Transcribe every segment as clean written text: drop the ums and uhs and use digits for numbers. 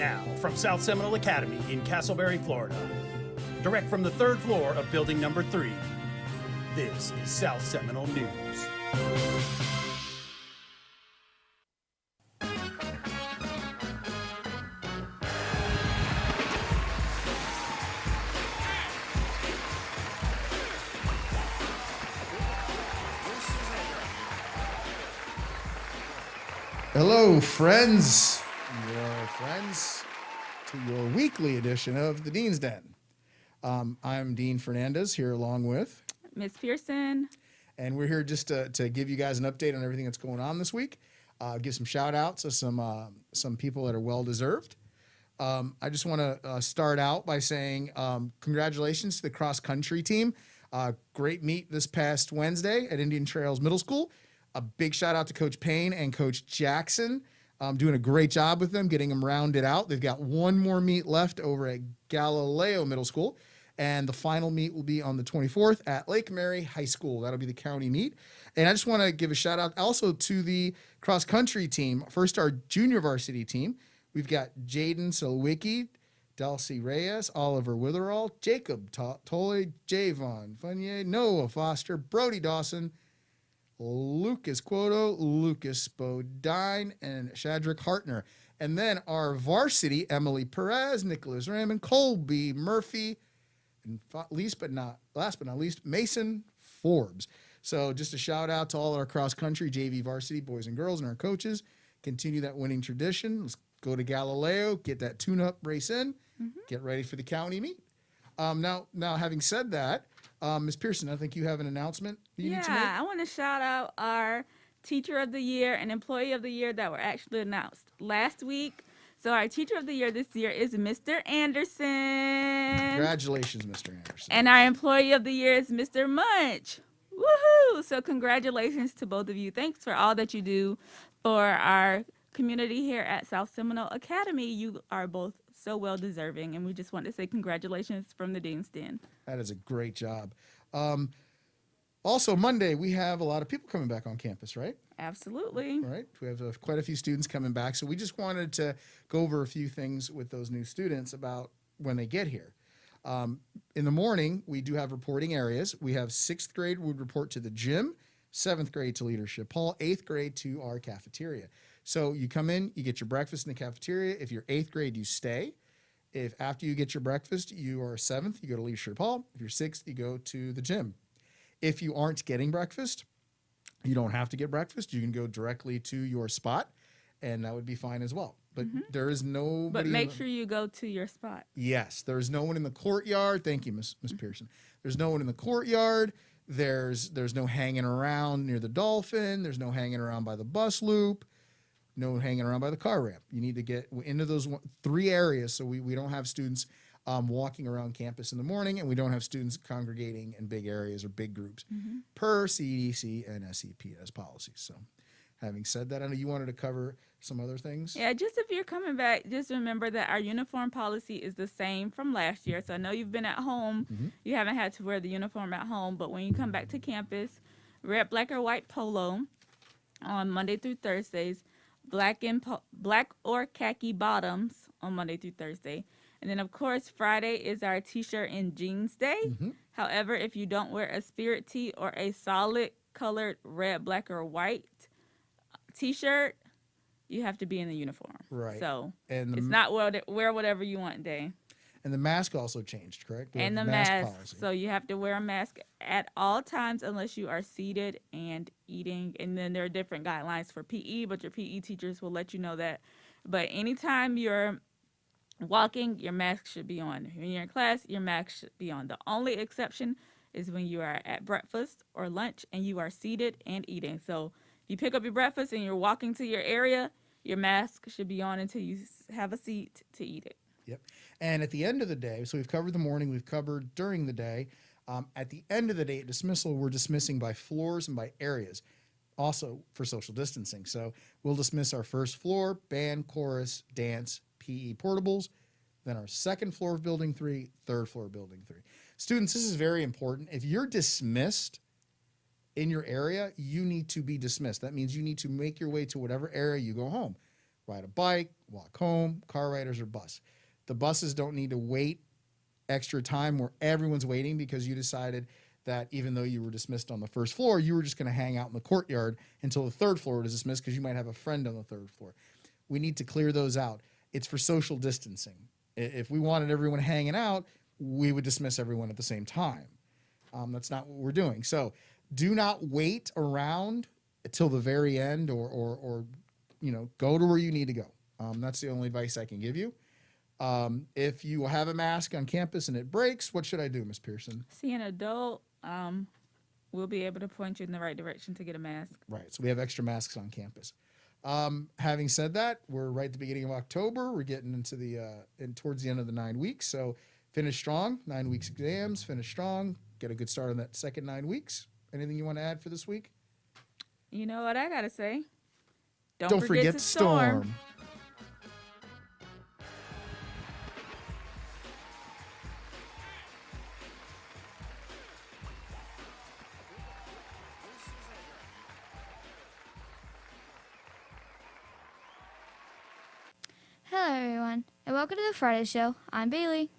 Now, from South Seminole Academy in Castleberry, Florida, direct from the third floor of building number 3, this is South Seminole News. Hello, friends. Your friends to your weekly edition of the Dean's Den. I'm Dean Fernandez here along with Miss Pearson. And we're here just to give you guys an update on everything that's going on this week. Give some shout outs to some people that are well deserved. I just want to start out by saying congratulations to the cross country team. Great meet this past Wednesday at Indian Trails Middle School. A big shout out to Coach Payne and Coach Jackson. Doing a great job with them, getting them rounded out. They've got one more meet left over at Galileo Middle School, and the final meet will be on the 24th at Lake Mary High School. That'll be the county meet. And I just want to give a shout out also to the cross-country team. First, our junior varsity team. We've got Jaden Selwicki, Dulcie Reyes, Oliver Witherall, Jacob Tolle, Javon Funye, Noah Foster, Brody Dawson, Lucas Quoto, Lucas Bodine, and Shadrick Hartner. And then our varsity, Emily Perez, Nicholas Raymond, Colby Murphy, and last but not least, Mason Forbes. So just a shout out to all our cross-country JV varsity boys and girls and our coaches. Continue that winning tradition. Let's go to Galileo, get that tune-up race in, get ready for the county meet. Now, having said that, Ms. Pearson, I think you have an announcement you need to make. I want to shout out our Teacher of the Year and Employee of the Year that were actually announced last week. So our Teacher of the Year this year is Mr. Anderson. Congratulations, Mr. Anderson. And our Employee of the Year is Mr. Munch. Woohoo! So congratulations to both of you. Thanks for all that you do for our community here at South Seminole Academy. You are both so well deserving, and we just want to say congratulations from the Dean's Den. That is a great job. Also, Monday, we have a lot of people coming back on campus, right? Absolutely. All right. We have quite a few students coming back. So we just wanted to go over a few things with those new students about when they get here. In the morning, we do have reporting areas. We have 6th grade would report to the gym, 7th grade to Leadership Hall, 8th grade to our cafeteria. So you come in, you get your breakfast in the cafeteria. If you're 8th grade, you stay. If after you get your breakfast, you are 7th, you go to Leadership Hall. If you're 6th, you go to the gym. If you aren't getting breakfast, you don't have to get breakfast. You can go directly to your spot, and that would be fine as well. But there is nobody. But make sure you go to your spot. Yes, there is no one in the courtyard. Thank you, Miss Pearson. There's no one in the courtyard. There's no hanging around near the Dolphin. There's no hanging around by the bus loop. No hanging around by the car ramp. You need to get into those 3 areas so we don't have students walking around campus in the morning, and we don't have students congregating in big areas or big groups per CDC and SEPS policies. So having said that, I know you wanted to cover some other things. Yeah, just if you're coming back, just remember that our uniform policy is the same from last year. So I know you've been at home. You haven't had to wear the uniform at home, but when you come back to campus, red, black, or white polo on Monday through Thursdays, black or khaki bottoms on Monday through Thursday. And then, of course, Friday is our T-shirt and jeans day. However, if you don't wear a spirit tee or a solid colored red, black, or white T-shirt, you have to be in the uniform. Right. So and it's not wear whatever you want day. And the mask also changed, correct? And the mask. So you have to wear a mask at all times unless you are seated and eating. And then there are different guidelines for PE, but your PE teachers will let you know that. But anytime you're walking, your mask should be on. When you're in class, your mask should be on. The only exception is when you are at breakfast or lunch and you are seated and eating. So if you pick up your breakfast and you're walking to your area, your mask should be on until you have a seat to eat it. Yep. And at the end of the day, so we've covered the morning, we've covered during the day. At the end of the day at dismissal, we're dismissing by floors and by areas, also for social distancing. So we'll dismiss our first floor, band, chorus, dance, PE portables, then our second floor of building 3, third floor of building 3. Students, this is very important. If you're dismissed in your area, you need to be dismissed. That means you need to make your way to whatever area you go home. ride a bike, walk home, car riders, or bus. The buses don't need to wait extra time where everyone's waiting because you decided that even though you were dismissed on the first floor, you were just going to hang out in the courtyard until the third floor was dismissed because you might have a friend on the third floor. We need to clear those out. It's for social distancing. If we wanted everyone hanging out, we would dismiss everyone at the same time. That's not what we're doing. So do not wait around until the very end or go to where you need to go. That's the only advice I can give you. If you have a mask on campus and it breaks, what should I do, Ms. Pearson? See an adult, we'll be able to point you in the right direction to get a mask. Right. So we have extra masks on campus. Having said that, we're right at the beginning of October. We're getting into towards the end of the 9 weeks. So finish strong, 9 weeks exams, finish strong, get a good start on that second 9 weeks. Anything you want to add for this week? You know what I got to say? Don't forget to storm. Hello, everyone, and welcome to the Friday Show. I'm Bailey.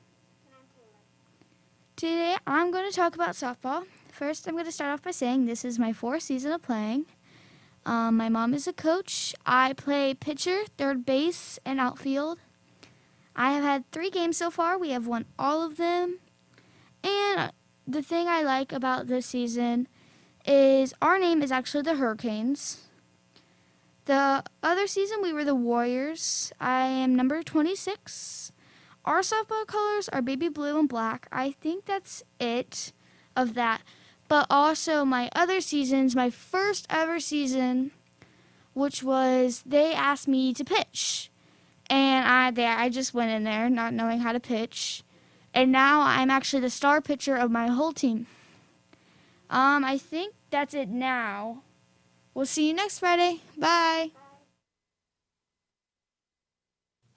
Today, I'm going to talk about softball. First, I'm going to start off by saying this is my 4th season of playing. My mom is a coach. I play pitcher, third base, and outfield. I have had 3 games so far. We have won all of them. And the thing I like about this season is our name is actually the Hurricanes. The other season, we were the Warriors. I am number 26. Our softball colors are baby blue and black. I think that's it of that. But also my other seasons, my first ever season, which was they asked me to pitch. And I just went in there not knowing how to pitch. And now I'm actually the star pitcher of my whole team. I think that's it now. We'll see you next Friday. Bye.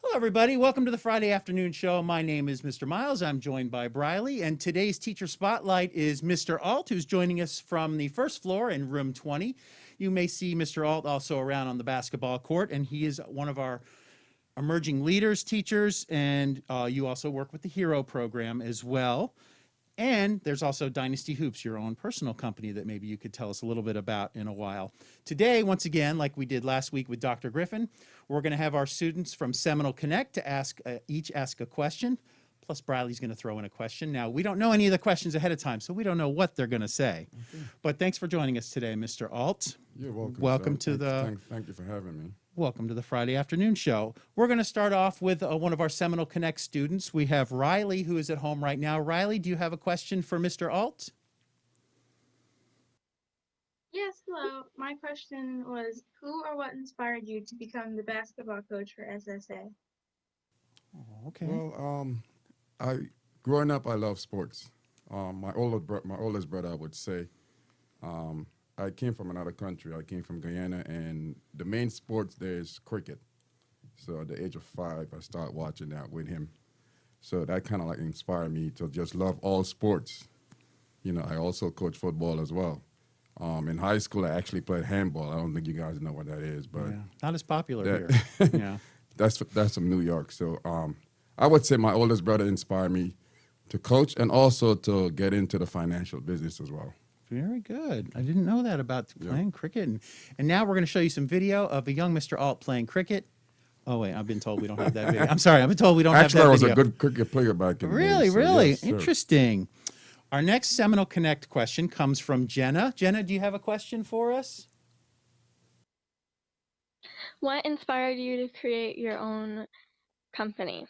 Hello, everybody. Welcome to the Friday afternoon show. My name is Mr. Miles. I'm joined by Briley, and today's teacher spotlight is Mr. Alt, who's joining us from the first floor in room 20. You may see Mr. Alt also around on the basketball court, and he is one of our emerging leaders teachers, and you also work with the Hero program as well. And there's also Dynasty Hoops, your own personal company that maybe you could tell us a little bit about in a while. Today, once again, like we did last week with Dr. Griffin, we're going to have our students from Seminole Connect to each ask a question. Plus, Briley's going to throw in a question. Now, we don't know any of the questions ahead of time, so we don't know what they're going to say. Okay. But thanks for joining us today, Mr. Alt. You're welcome. Welcome to Thank you for having me. Welcome to the Friday afternoon show. We're going to start off with one of our Seminole Connect students. We have Riley, who is at home right now. Riley, do you have a question for Mr. Alt? Yes, hello. My question was, who or what inspired you to become the basketball coach for SSA? Oh, okay. Well, growing up, I love sports. My oldest brother, I would say, I came from another country. I came from Guyana, and the main sports there is cricket. So at the age of 5, I started watching that with him. So that kind of like inspired me to just love all sports. You know, I also coach football as well. In high school, I actually played handball. I don't think you guys know what that is, but yeah, not as popular here. Yeah, that's from New York. So I would say my oldest brother inspired me to coach and also to get into the financial business as well. Very good. I didn't know that about playing cricket. And now we're going to show you some video of a young Mr. Alt playing cricket. Oh, wait, I've been told we don't have that video. I'm sorry, I've been told we don't have that video. Actually, I was a good cricket player back in the day. Really? Yes, interesting. Our next Seminole Connect question comes from Jenna. Jenna, do you have a question for us? What inspired you to create your own company?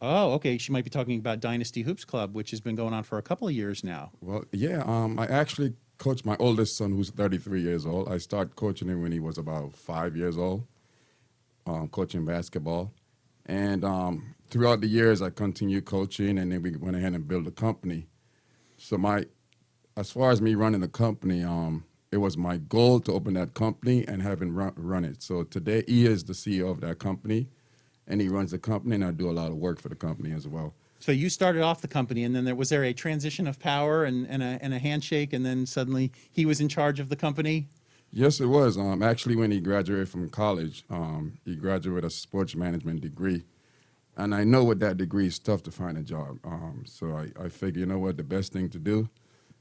Oh, okay. She might be talking about Dynasty Hoops Club, which has been going on for a couple of years now. Well, yeah, I actually coached my oldest son, who's 33 years old. I started coaching him when he was about 5 years old, coaching basketball. And throughout the years, I continued coaching, and then we went ahead and built a company. So as far as me running the company, it was my goal to open that company and have him run it. So today, he is the CEO of that company. And he runs the company, and I do a lot of work for the company as well. So you started off the company, and then was there a transition of power and a handshake, and then suddenly he was in charge of the company? Yes, it was. Actually, when he graduated from college, he graduated a sports management degree. And I know with that degree, it's tough to find a job. So I figure, you know what, the best thing to do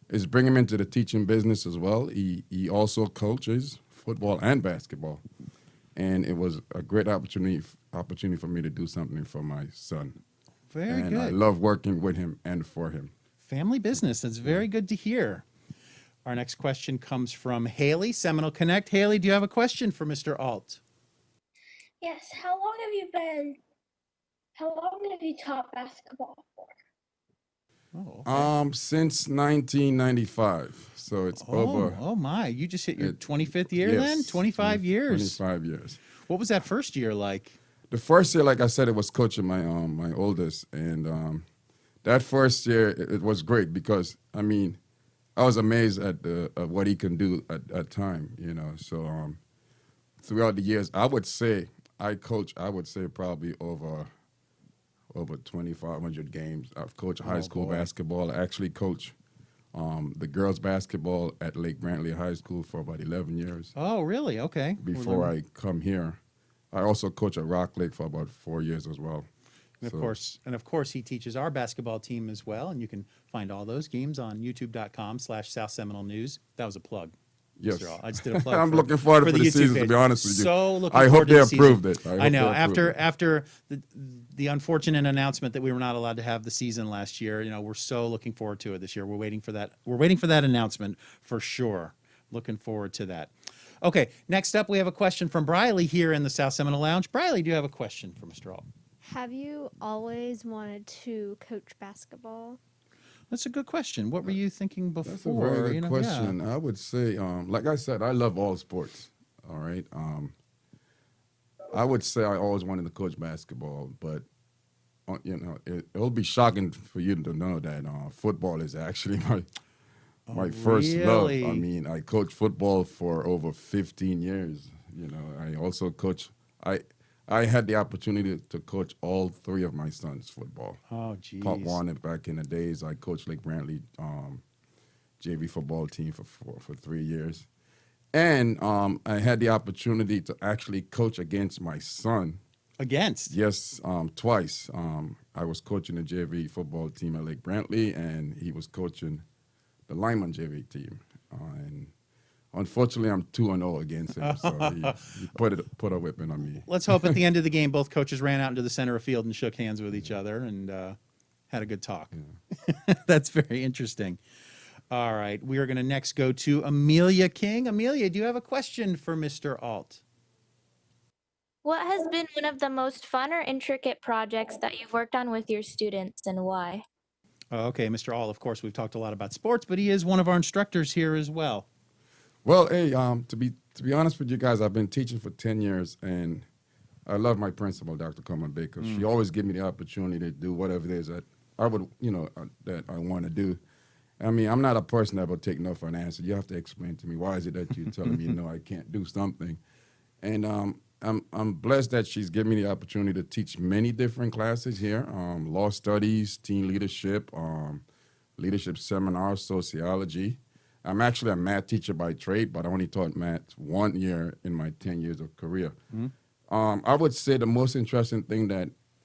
is bring him into the teaching business as well. He also coaches football and basketball. And it was a great opportunity for me to do something for my son. Very And I good. love working with him and for him. Family business. That's very good to hear. Our next question comes from Haley, Seminole Connect. Haley, do you have a question for Mr. Alt? Yes. How long have you taught basketball for? Oh, okay. Since 1995. So it's over. Oh my. You just hit your It- 25th year then? Yes, 25 years. 25 years. What was that first year like? The first year, like I said, it was coaching my oldest, and that first year it was great because I mean, I was amazed at what he can do at time, you know. So throughout the years, I would say probably over 2,500 games. I've coached high school boy. basketball. I actually coached the girls basketball at Lake Brantley High School for about 11 years Oh, really? Okay. before I come here. I also coached at Rock Lake for about 4 years as well. And So- of course, he teaches our basketball team as well. And you can find all those games on youtube.com/South Seminole News. That was a plug. Yes. Mr. Alt. I just did a plug. I'm looking forward for the YouTube season, to page. be honest with you. So looking I forward hope to they the season. approved it. I know. hope they approved After the unfortunate announcement that we were not allowed to have the season last year, you know, we're so looking forward to it this year. We're waiting for that. We're waiting for that announcement for sure. Looking forward to that. Okay. Next up, we have a question from Briley here in the South Seminole Lounge. Briley, do you have a question for Mr. Alt? Have you always wanted to coach basketball? That's a good question. What were you thinking before? That's a very good You know, question. I would say, like I said, I love all sports. All right. I would say I always wanted to coach basketball, but you know, it'll be shocking for you to know that football is actually my first love. really? I mean, I coached football for over 15 years. You know, I also coach. I had the opportunity to coach all three of my sons football. Oh, geez. Pop Warner back in the days. I coached Lake Brantley JV football team for 3 years. And I had the opportunity to actually coach against my son. Against? Yes, twice. I was coaching the JV football team at Lake Brantley, and he was coaching the Lyman JV team. And unfortunately, I'm 2-0 against him, so he put a whipping on me. Let's hope at the end of the game, both coaches ran out into the center of field and shook hands with each other and had a good talk. Yeah. That's very interesting. All right. We are going to next go to Amelia King. Amelia, do you have a question for Mr. Alt? What has been one of the most fun or intricate projects that you've worked on with your students and why? Okay, Mr. Alt, of course, we've talked a lot about sports, but he is one of our instructors here as well. Well, hey, to be honest with you guys, I've been teaching for 10 years, and I love my principal, Dr. Coleman Baker. She always give me the opportunity to do whatever it is that I would, that I want to do. I mean, I'm not a person that will take no for an answer. You have to explain to me, why is it that you're telling me, no, I can't do something? And I'm blessed that she's given me the opportunity to teach many different classes here, law studies, teen leadership, leadership seminars, sociology. I'm actually a math teacher by trade, but I only taught math 1 year in my 10 years of career. I would say the most interesting thing,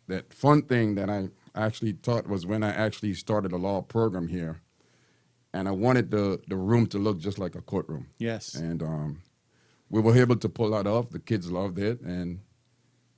that fun thing that I actually taught was when I actually started a law program here. And I wanted the room to look just like a courtroom. Yes. And we were able to pull that off. The kids loved it. And,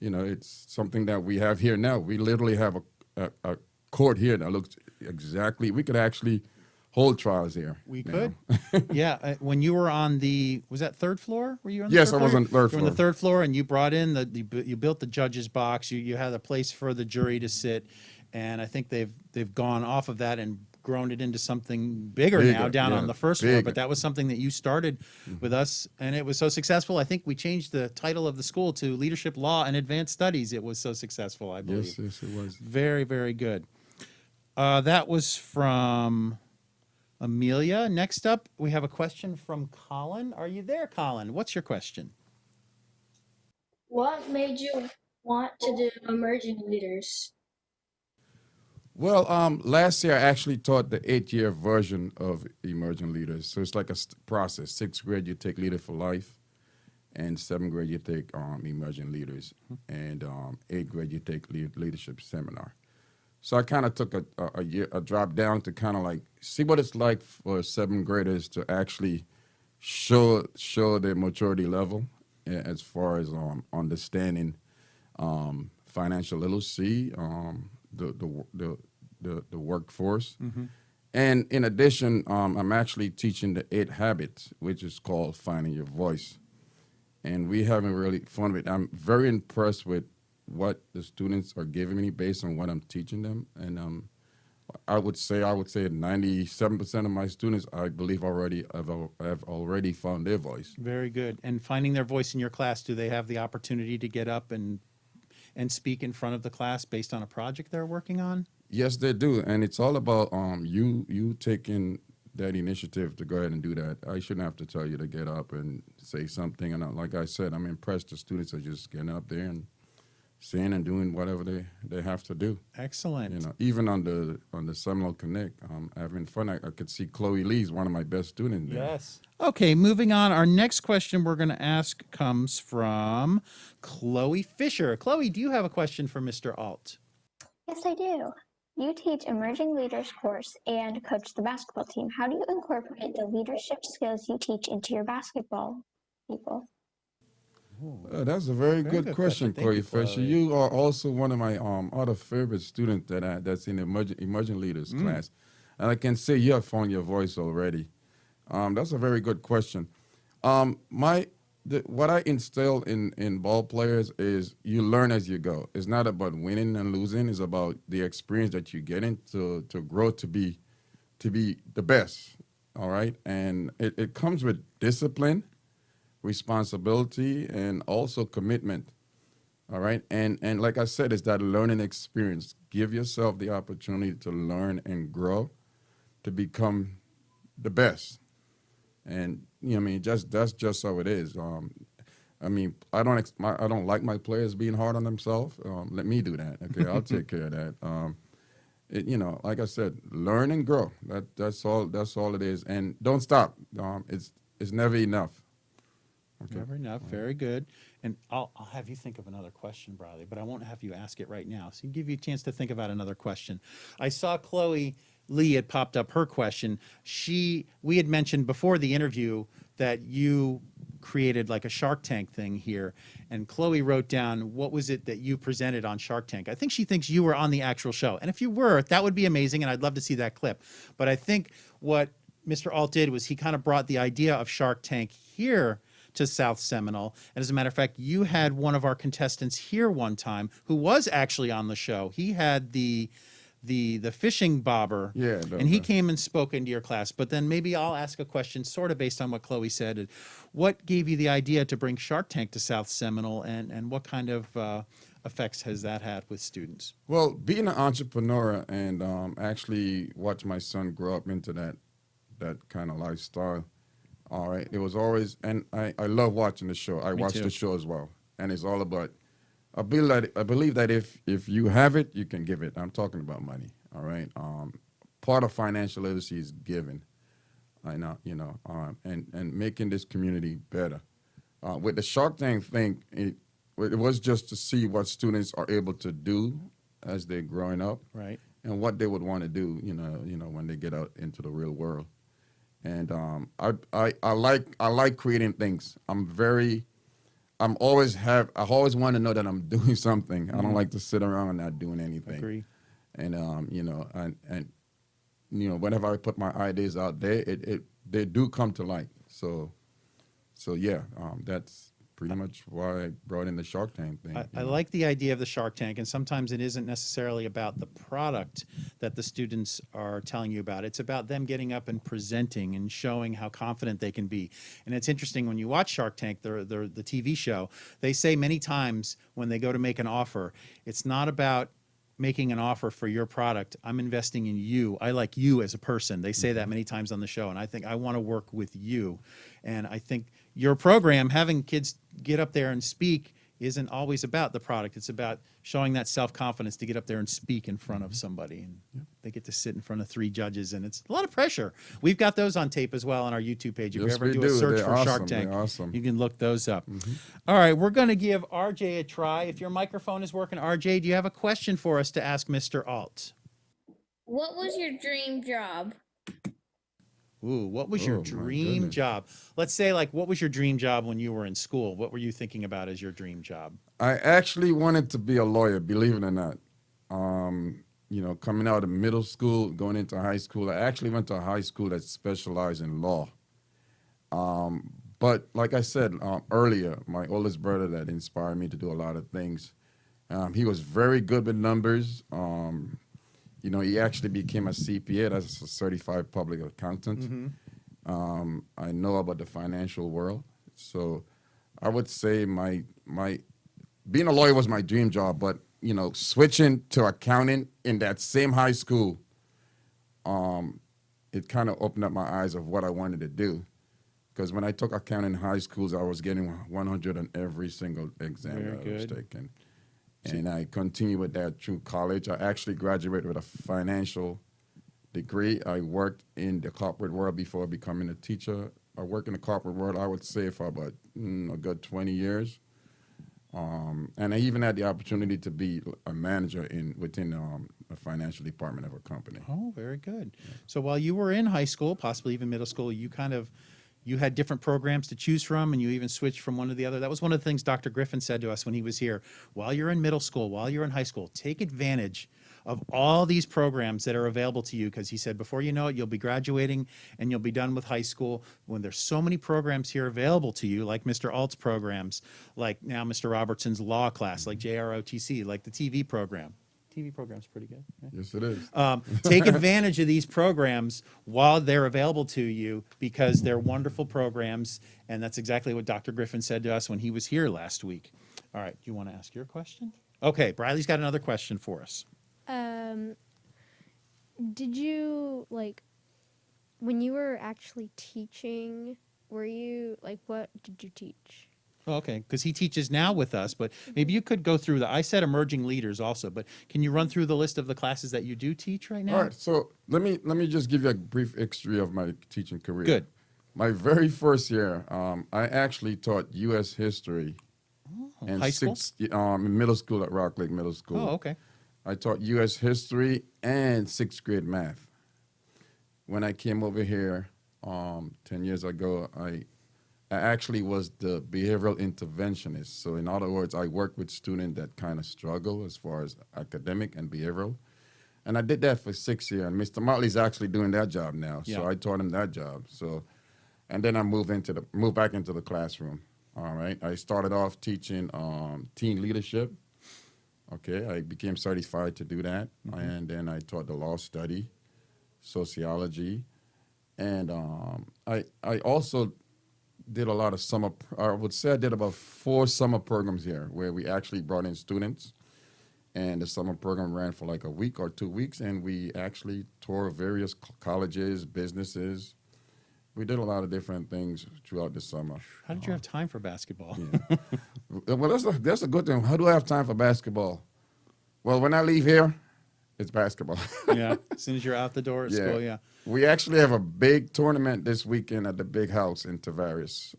you know, it's something that we have here now. We literally have a court here that looks exactly, we could actually hold trials here. We now. could. Yeah. When you were on was that third floor? Were you on the Yes, third I was floor? on the third You were on the floor. third floor, and you brought in you built the judge's box. You had a place for the jury to sit, and I think they've gone off of that and grown it into something bigger now down yeah, on the first floor. bigger. But that was something that you started with us, and it was so successful. I think we changed the title of the school to Leadership Law and Advanced Studies. It was so successful, I believe. Yes, it was. Very, very good. That was from Amelia. Next up, we have a question from Colin. Are you there, Colin? What's your question? What made you want to do emerging leaders? Well, last year I actually taught the 8-year version of Emerging Leaders. So it's like a process. 6th grade, you take Leader for Life. And 7th grade, you take Emerging Leaders. And 8th grade, you take Leadership Seminar. So I kind of took a drop down to kind of like see what it's like for 7th graders to actually show their maturity level as far as understanding financial literacy, the workforce. And in addition, I'm actually teaching the 8 habits, which is called Finding Your Voice. And we having really fun with it. I'm very impressed with what the students are giving me based on what I'm teaching them. And I would say 97% of my students, I believe, have already found their voice. Very good. And finding their voice in your class, do they have the opportunity to get up and speak in front of the class based on a project they're working on? Yes, they do. And it's all about you taking that initiative to go ahead and do that. I shouldn't have to tell you to get up and say something. And like I said, I'm impressed the students are just getting up there and saying and doing whatever they have to do. Excellent. You know, even on the Seminole Connect, having fun. I could see Chloe Lee's one of my best students there. Yes. Okay, moving on. Our next question we're going to ask comes from Chloe Fisher. Chloe, do you have a question for Mr. Alt? Yes, I do. You teach Emerging Leaders course and coach the basketball team. How do you incorporate the leadership skills you teach into your basketball people? That's a very good question, Thank Chloe you, Fisher. Chloe. You are also one of my other favorite students that's in the Emerging Leaders class. And I can say you have found your voice already. That's a very good question. What I instill in ball players is you learn as you go. It's not about winning and losing. It's about the experience that you get in to grow to be the best. All right, and it comes with discipline, responsibility, and also commitment. All right, and like I said, it's that learning experience. Give yourself the opportunity to learn and grow, to become the best. And I mean, that's just how it is. I mean, I don't like my players being hard on themselves. Let me do that. Okay, I'll take care of that. Like I said, learn and grow. That's all it is. And don't stop. It's never enough. Okay. Never enough. Very good. And I'll have you think of another question, Briley, but I won't have you ask it right now. So give you a chance to think about another question. I saw Chloe Lee had popped up her question. We had mentioned before the interview that you created like a Shark Tank thing here, and Chloe wrote down what was it that you presented on Shark Tank. I think she thinks you were on the actual show, and if you were, that would be amazing, and I'd love to see that clip. But I think what Mr. Alt did was he kind of brought the idea of Shark Tank here to South Seminole. And as a matter of fact, you had one of our contestants here one time who was actually on the show. He had the fishing bobber, and he came and spoke into your class. But then maybe I'll ask a question sort of based on what Chloe said. What gave you the idea to bring Shark Tank to South Seminole, and what kind of effects has that had with students? Well, being an entrepreneur and actually watch my son grow up into that kind of lifestyle, all right, it was always, and I love watching the show. I watch the show as well, and it's all about, I believe that if you have it, you can give it. I'm talking about money, all right? Part of financial literacy is giving, and making this community better. With the Shark Tank thing, it was just to see what students are able to do as they're growing up, right? And what they would want to do, when they get out into the real world. And I like creating things. I always want to know that I'm doing something. I don't like to sit around and not doing anything. Agree. And whenever I put my ideas out there, they do come to light. So yeah, that's pretty much why I brought in the Shark Tank thing. I like the idea of the Shark Tank, and sometimes it isn't necessarily about the product that the students are telling you about. It's about them getting up and presenting and showing how confident they can be. And it's interesting when you watch Shark Tank, the TV show, they say many times when they go to make an offer, it's not about making an offer for your product. I'm investing in you. I like you as a person. They say that many times on the show, and I think I want to work with you. And I think your program, having kids get up there and speak, isn't always about the product. It's about showing that self-confidence to get up there and speak in front of somebody. And they get to sit in front of 3 judges, and it's a lot of pressure. We've got those on tape as well on our YouTube page. If you Yes, ever we do a do. search They're for awesome. Shark Tank, They're awesome. you can look those up. All right, we're going to give RJ a try. If your microphone is working, RJ, do you have a question for us to ask Mr. Alt? What was your dream job? Ooh, what was your Oh, my dream goodness. job? Let's say, like, what was your dream job when you were in school? What were you thinking about as your dream job? I actually wanted to be a lawyer, believe it or not. You know, coming out of middle school, going into high school, I actually went to a high school that specialized in law. But like I said earlier, my oldest brother that inspired me to do a lot of things, he was very good with numbers. You know, he actually became a CPA, that's a certified public accountant. I know about the financial world. So I would say my being a lawyer was my dream job, but you know, switching to accounting in that same high school, it kind of opened up my eyes of what I wanted to do. Because when I took accounting in high schools, I was getting 100 on every single exam Very that I was good. taking. And I continued with that through college. I actually graduated with a financial degree. I worked in the corporate world before becoming a teacher. I worked in the corporate world, I would say, for about a good 20 years. And I even had the opportunity to be a manager within a financial department of a company. Oh, very good. So while you were in high school, possibly even middle school, you had different programs to choose from, and you even switched from one to the other. That was one of the things Dr. Griffin said to us when he was here. While you're in middle school, while you're in high school, take advantage of all these programs that are available to you, because he said before you know it, you'll be graduating and you'll be done with high school. When there's so many programs here available to you, like Mr. Alt's programs, like now Mr. Robertson's law class, like JROTC, like the TV program. TV program's pretty good. Right? Yes, it is. Take advantage of these programs while they're available to you, because they're wonderful programs, and that's exactly what Dr. Griffin said to us when he was here last week. All right, do you want to ask your question? Okay, Briley's got another question for us. Did you, like, when you were actually teaching, what did you teach? Okay, because he teaches now with us, but maybe you could go through I said emerging leaders also, but can you run through the list of the classes that you do teach right now? All right, so let me just give you a brief history of my teaching career. Good. My very first year, I actually taught U.S. history in high school? Middle school at Rock Lake Middle School. Oh, okay. I taught U.S. history and 6th grade math. When I came over here 10 years ago, I actually was the behavioral interventionist. So in other words, I worked with students that kind of struggle as far as academic and behavioral. And I did that for 6 years. And Mr. Motley's actually doing that job now. Yeah. So I taught him that job. So, and then I moved back into the classroom. All right. I started off teaching teen leadership. Okay. I became certified to do that. And then I taught the law study, sociology. And I also did a lot of summer, I would say I did about 4 summer programs here where we actually brought in students, and the summer program ran for like a week or 2 weeks, and we actually toured various colleges, businesses. We did a lot of different things throughout the summer. How did you have time for basketball? Well, that's a good thing. How do I have time for basketball? Well, when I leave here, it's basketball. Yeah, as soon as you're out the door at school, yeah. We actually have a big tournament this weekend at the big house in Tavares.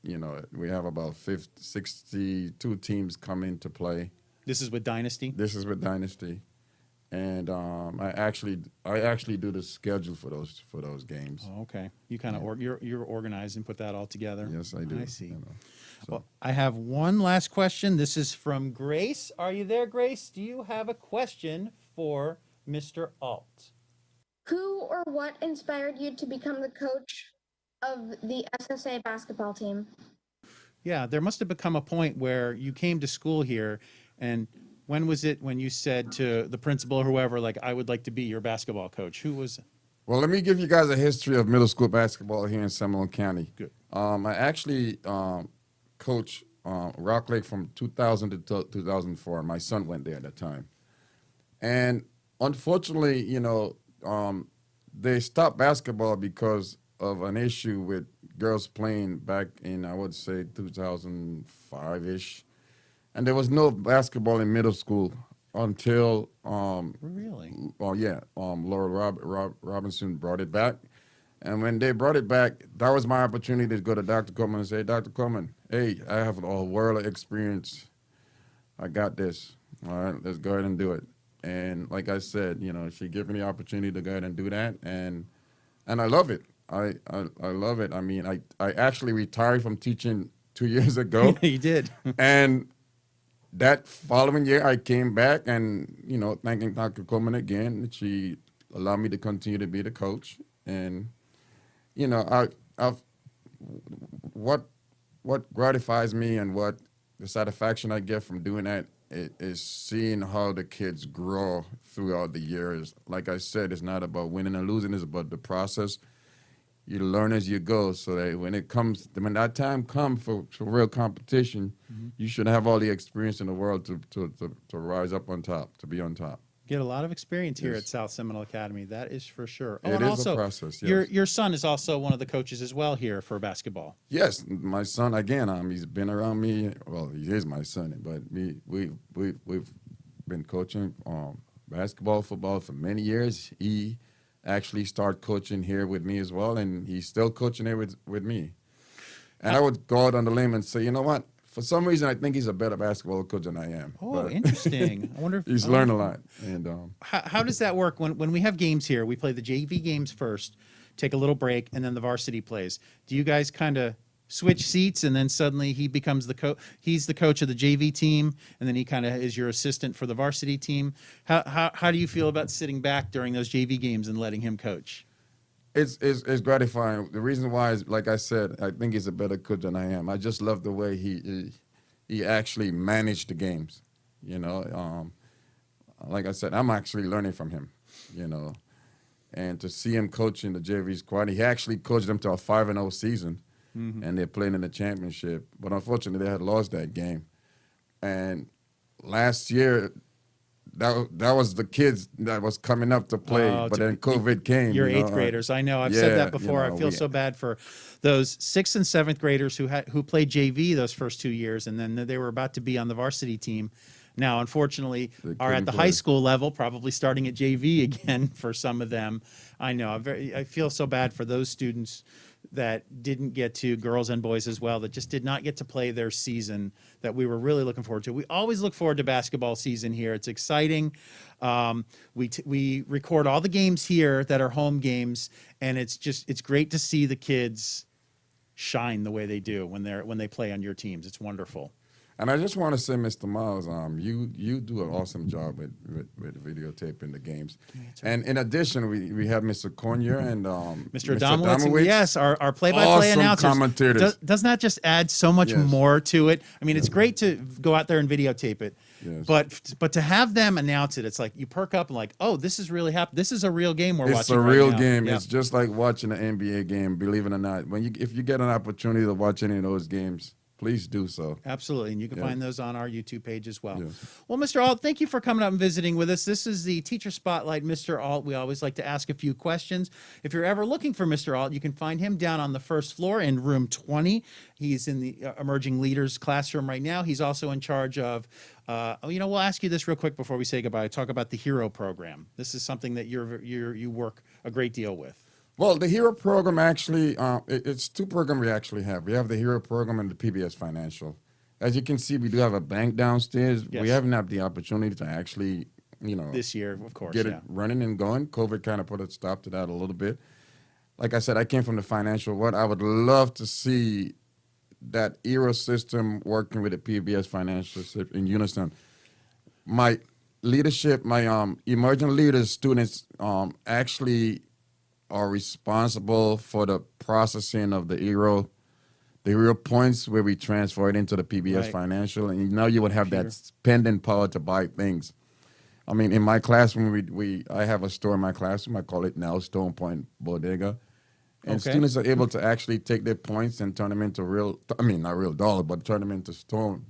You know, we have about 62 teams coming to play. This is with Dynasty? This is with Dynasty. And I actually do the schedule for those games. Oh, okay. You kind of you're organized and put that all together. Yes, I do. I see. You know, so. Well, I have one last question. This is from Grace. Are you there, Grace? Do you have a question for Mr. Alt? Who or what inspired you to become the coach of the SSA basketball team? Yeah, there must have become a point where you came to school here, and when was it when you said to the principal or whoever, like, I would like to be your basketball coach? Who was it? Well, let me give you guys a history of middle school basketball here in Seminole County. Good. I actually coached Rock Lake from 2000 to 2004. My son went there at the time. And unfortunately, you know, they stopped basketball because of an issue with girls playing back in, I would say, 2005-ish. And there was no basketball in middle school until Really? well, yeah, Laura Robinson brought it back. And when they brought it back, that was my opportunity to go to Dr. Coleman and say, Dr. Coleman, hey, I have a world of experience. I got this. All right, let's go ahead and do it. And like I said, she gave me the opportunity to go ahead and do that, and I love it. I love it. I mean, I actually retired from teaching 2 years ago, You did. and that following year I came back, and thanking Dr. Coleman again, she allowed me to continue to be the coach, and I've what gratifies me and what the satisfaction I get from doing that is seeing how the kids grow throughout the years. Like I said, it's not about winning and losing; it's about the process. You learn as you go, so that when that time comes for real competition, you should have all the experience in the world to rise up on top, to be on top. Get a lot of experience here Yes. at South Seminole Academy. That is for sure. It and is a also, process, Your yes. your son is also one of the coaches as well here for basketball. Yes, my son again. He's been around me. Well, he is my son, but we've been coaching basketball, football for many years. He actually started coaching here with me as well, and he's still coaching here with me. And I would go out on the limb and say, you know what? For some reason, I think he's a better basketball coach than I am. Oh, But interesting. I wonder if he's learned a lot. And how does that work when we have games here? We play the JV games first, take a little break, and then the varsity plays. Do you guys kind of switch seats, and then suddenly he becomes the coach? He's the coach of the JV team, and then he kind of is your assistant for the varsity team. How do you feel about sitting back during those JV games and letting him coach? It's gratifying. The reason why is, like I said, I think he's a better coach than I am. I just love the way he actually managed the games. Like I said, I'm actually learning from him. And to see him coaching the JV squad, he actually coached them to a 5-0 season, and they're playing in the championship. But unfortunately, they had lost that game. And last year, that was the kids that was coming up to play, but then COVID came. Your eighth graders, I know. I've said that before. I feel so bad for those 6th and 7th graders who played JV those first 2 years, and then they were about to be on the varsity team. Now, unfortunately, are at the high school level, probably starting at JV again for some of them. I know. I feel so bad for those students that didn't get to, girls and boys as well, that just did not get to play their season that we were really looking forward to. We always look forward to basketball season here. It's exciting. We record all the games here that are home games, and it's great to see the kids shine the way they do when they play on your teams. It's wonderful. And I just want to say, Mr. Miles, you do an awesome job with videotaping the games. And in addition, we have Mr. Cornier and Mr. Adamowitz. Yes, our play-by-play awesome announcers. Commentators. Doesn't that just add so much Yes. more to it? I mean, it's great to go out there and videotape it. Yes. But to have them announce it, it's like you perk up and like, oh, this is really happening. This is a real game we're watching. It's a real right now. game. Yeah. It's just like watching an NBA game, believe it or not. If you get an opportunity to watch any of those games, please do so. Absolutely. And you can find those on our YouTube page as well. Yes. Well, Mr. Alt, thank you for coming up and visiting with us. This is the Teacher Spotlight, Mr. Alt. We always like to ask a few questions. If you're ever looking for Mr. Alt, you can find him down on the first floor in room 20. He's in the Emerging Leaders classroom right now. He's also in charge of, we'll ask you this real quick before we say goodbye. Talk about the HERO program. This is something that you work a great deal with. Well, the HERO program actually, it's two programs we actually have. We have the HERO program and the PBS Financial. As you can see, we do have a bank downstairs. Yes. We haven't had the opportunity to actually, This year, of course, get it running and going. COVID kind of put a stop to that a little bit. Like I said, I came from the financial world. I would love to see that HERO system working with the PBS Financial system in unison. My leadership, my emerging leaders students actually are responsible for the processing of the HERO points where we transfer it into the PBS Right. Financial, and now you would have that spending power to buy things. I mean, in my classroom, I have a store in my classroom. I call it now Stone Point Bodega, and students are able to actually take their points and turn them into not real dollar, but turn them into stone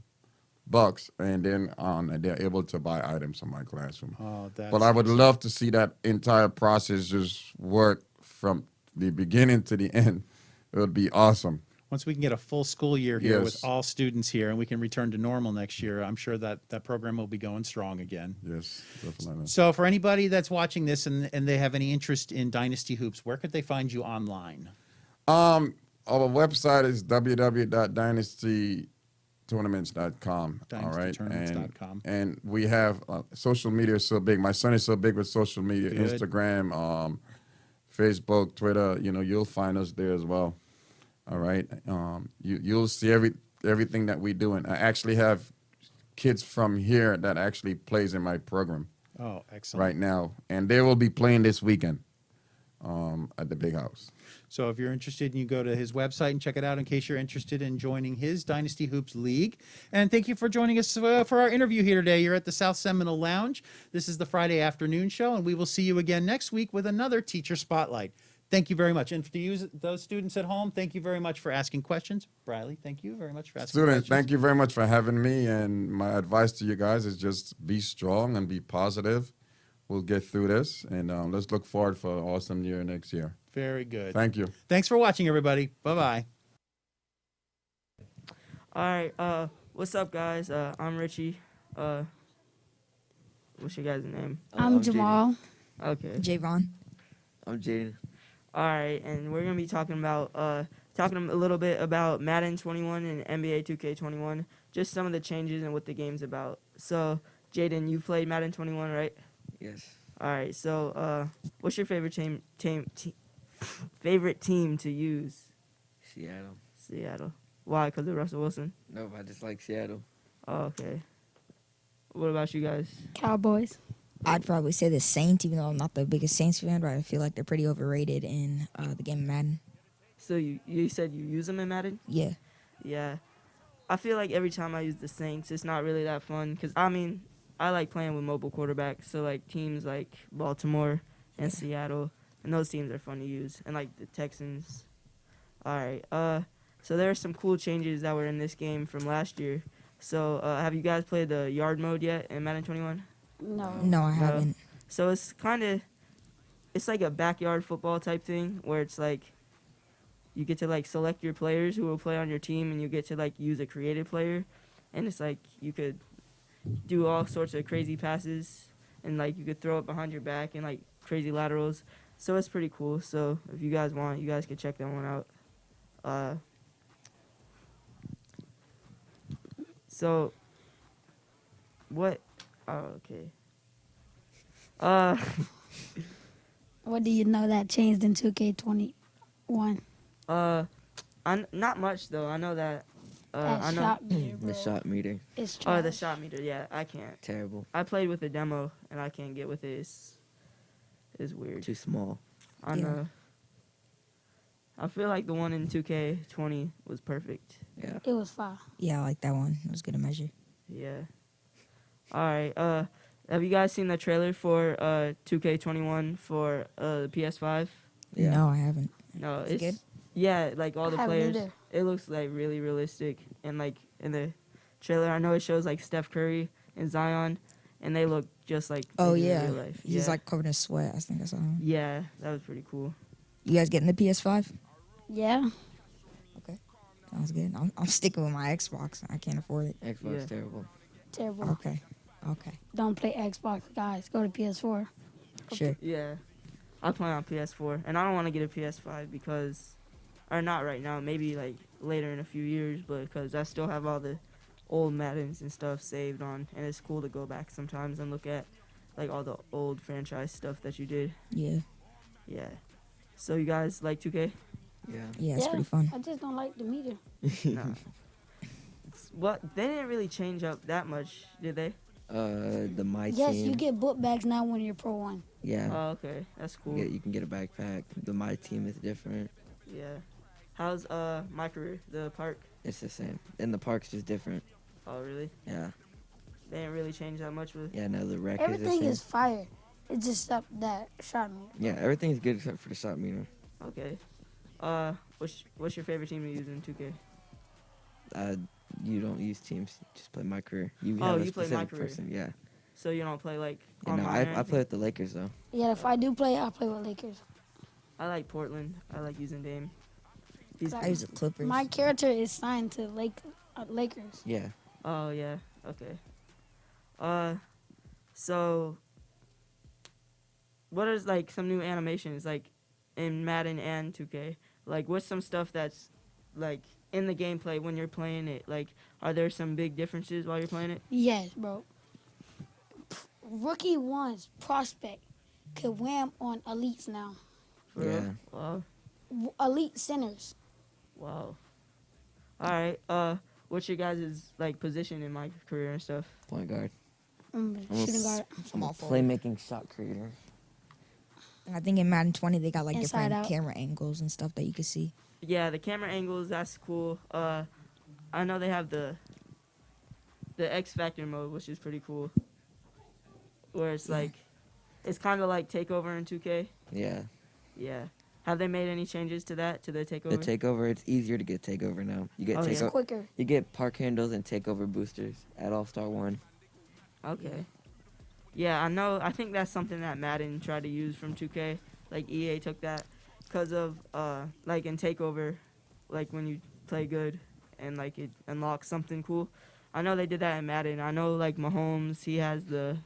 bucks, and then they're able to buy items in my classroom. Oh, that's But I would love to see that entire process just work from the beginning to the end. It would be awesome. Once we can get a full school year here with Yes. all students here and we can return to normal next year, I'm sure that that program will be going strong again. Yes, definitely. So for anybody that's watching this and they have any interest in Dynasty Hoops, where could they find you online? Our website is www.dynastytournaments.com. All right, Dynastytournaments.com. and we have social media is so big. My son is so big with social media, Good. Instagram, Facebook, Twitter. You know, you'll find us there as well. All right, you'll see everything that we do, and I actually have kids from here that actually plays in my program Oh, excellent. right now, and they will be playing this weekend at the big house. So if you're interested, you go to his website and check it out in case you're interested in joining his Dynasty Hoops League. And thank you for joining us for our interview here today. You're at the South Seminole Lounge. This is the Friday afternoon show, and we will see you again next week with another Teacher Spotlight. Thank you very much. And to you, those students at home, thank you very much for asking questions. Briley, thank you very much for asking Students, questions. thank you very much for having me. And my advice to you guys is just be strong and be positive. We'll get through this, and let's look forward for an awesome year next year. Very good. Thank you. Thanks for watching, everybody. Bye-bye. All right, what's up, guys? I'm Richie. What's your guys' name? I'm Jamal. Okay. Javon. I'm Jaden. All right, and we're gonna be talking a little bit about Madden 21 and NBA 2K21, just some of the changes and what the game's about. So, Jaden, you played Madden 21, right? Yes. All right. So, what's your favorite favorite team to use? Seattle. Seattle. Why? Because of Russell Wilson? No, I just like Seattle. Oh, okay. What about you guys? Cowboys. I'd probably say the Saints, even though I'm not the biggest Saints fan, but I feel like they're pretty overrated in the game of Madden. So you said you use them in Madden? Yeah. Yeah. I feel like every time I use the Saints, it's not really that fun. Because, I mean, I like playing with mobile quarterbacks. So, like, teams like Baltimore and Seattle. And those teams are fun to use. And, like, the Texans. All right. So there are some cool changes that were in this game from last year. So have you guys played the yard mode yet in Madden 21? No. No, I haven't. So it's like a backyard football type thing where it's like you get to like select your players who will play on your team, and you get to like use a creative player, and it's like you could do all sorts of crazy passes, and like you could throw it behind your back and like crazy laterals. So it's pretty cool. So if you guys want, you guys can check that one out. So what? Oh, okay. What do you know that changed in 2K21? Not much though. I know that. That I know. shot meter, The bro. shot meter. It's Oh, the trash. shot meter. Yeah, I can't. Terrible. I played with the demo and I can't get with it. It's weird. Too small. I know. I feel like the one in 2K20 was perfect. Yeah. It was fire. Yeah, I like that one. It was good to measure. Yeah. All right. Have you guys seen the trailer for 2K21 for the PS5? Yeah. No, I haven't. No, Is it it's good? yeah, like all I the haven't players. either. It looks like really realistic, and like in the trailer, I know it shows like Steph Curry and Zion, and they look just like Oh, they do in yeah. real life. He's Yeah. like covered in sweat. I think I saw him. Yeah, that was pretty cool. You guys getting the PS5? Yeah. Sounds good. I'm sticking with my Xbox. I can't afford it. Xbox Yeah. terrible. Terrible. Okay. Don't play Xbox, guys. Go to PS4. Sure. Yeah, I play on PS4, and I don't want to get a PS5 because, or not right now, maybe like later in a few years, but because I still have all the old Maddens and stuff saved on, and it's cool to go back sometimes and look at like all the old franchise stuff that you did. Yeah. Yeah. So you guys like 2K? Yeah. Yeah, it's pretty fun. I just don't like the meter. No. What? They didn't really change up that much, did they? The My Yes, Team. you get book bags now when you're Pro 1. Yeah. Oh, okay. That's cool. You can get a backpack. The My Team is different. Yeah. How's my career? The park? It's the same. And the park's just different. Oh, really? Yeah. They didn't really change that much with. Yeah, no, the wreck Everything is is fire. It's just up that shot meter. Yeah, everything's good except for the shot meter. Okay. What's your favorite team to use in 2K? You don't use teams. You just play my career. You Oh, have a you play My specific Career. person. Yeah. So you don't play like Yeah, no, online or I anything? play with the Lakers though. Yeah, if I do play, I'll play with Lakers. I like Portland. I like using Dame. He's I use the Clippers. My character is signed to Lakers. Yeah. Oh yeah. Okay. So what is like some new animations like in Madden and 2K? Like what's some stuff that's like in the gameplay when you're playing it? Like are there some big differences while you're playing it? Yes, bro. Rookie one's prospect could wham on elites now. For Yeah. real? Wow. Elite centers. Wow. All right. What's your guys' like position in my career and stuff? Point guard. Shooting guard. I'm a playmaking shot creator. And I think in Madden 20 they got like Inside different out. camera angles and stuff that you can see. Yeah, the camera angles, that's cool. I know they have the X Factor mode, which is pretty cool. Where it's like, it's kind of like Takeover in 2K. Yeah. Yeah. Have they made any changes to that, to the Takeover? The takeover, it's easier to get takeover now. You get yeah. It's quicker. You get park handles and takeover boosters at All-Star 1. Okay. Yeah, I know. I think that's something that Madden tried to use from 2K. Like EA took that because of like in Takeover, like when you play good and like it unlocks something cool. I know they did that in Madden. I know like Mahomes, he has the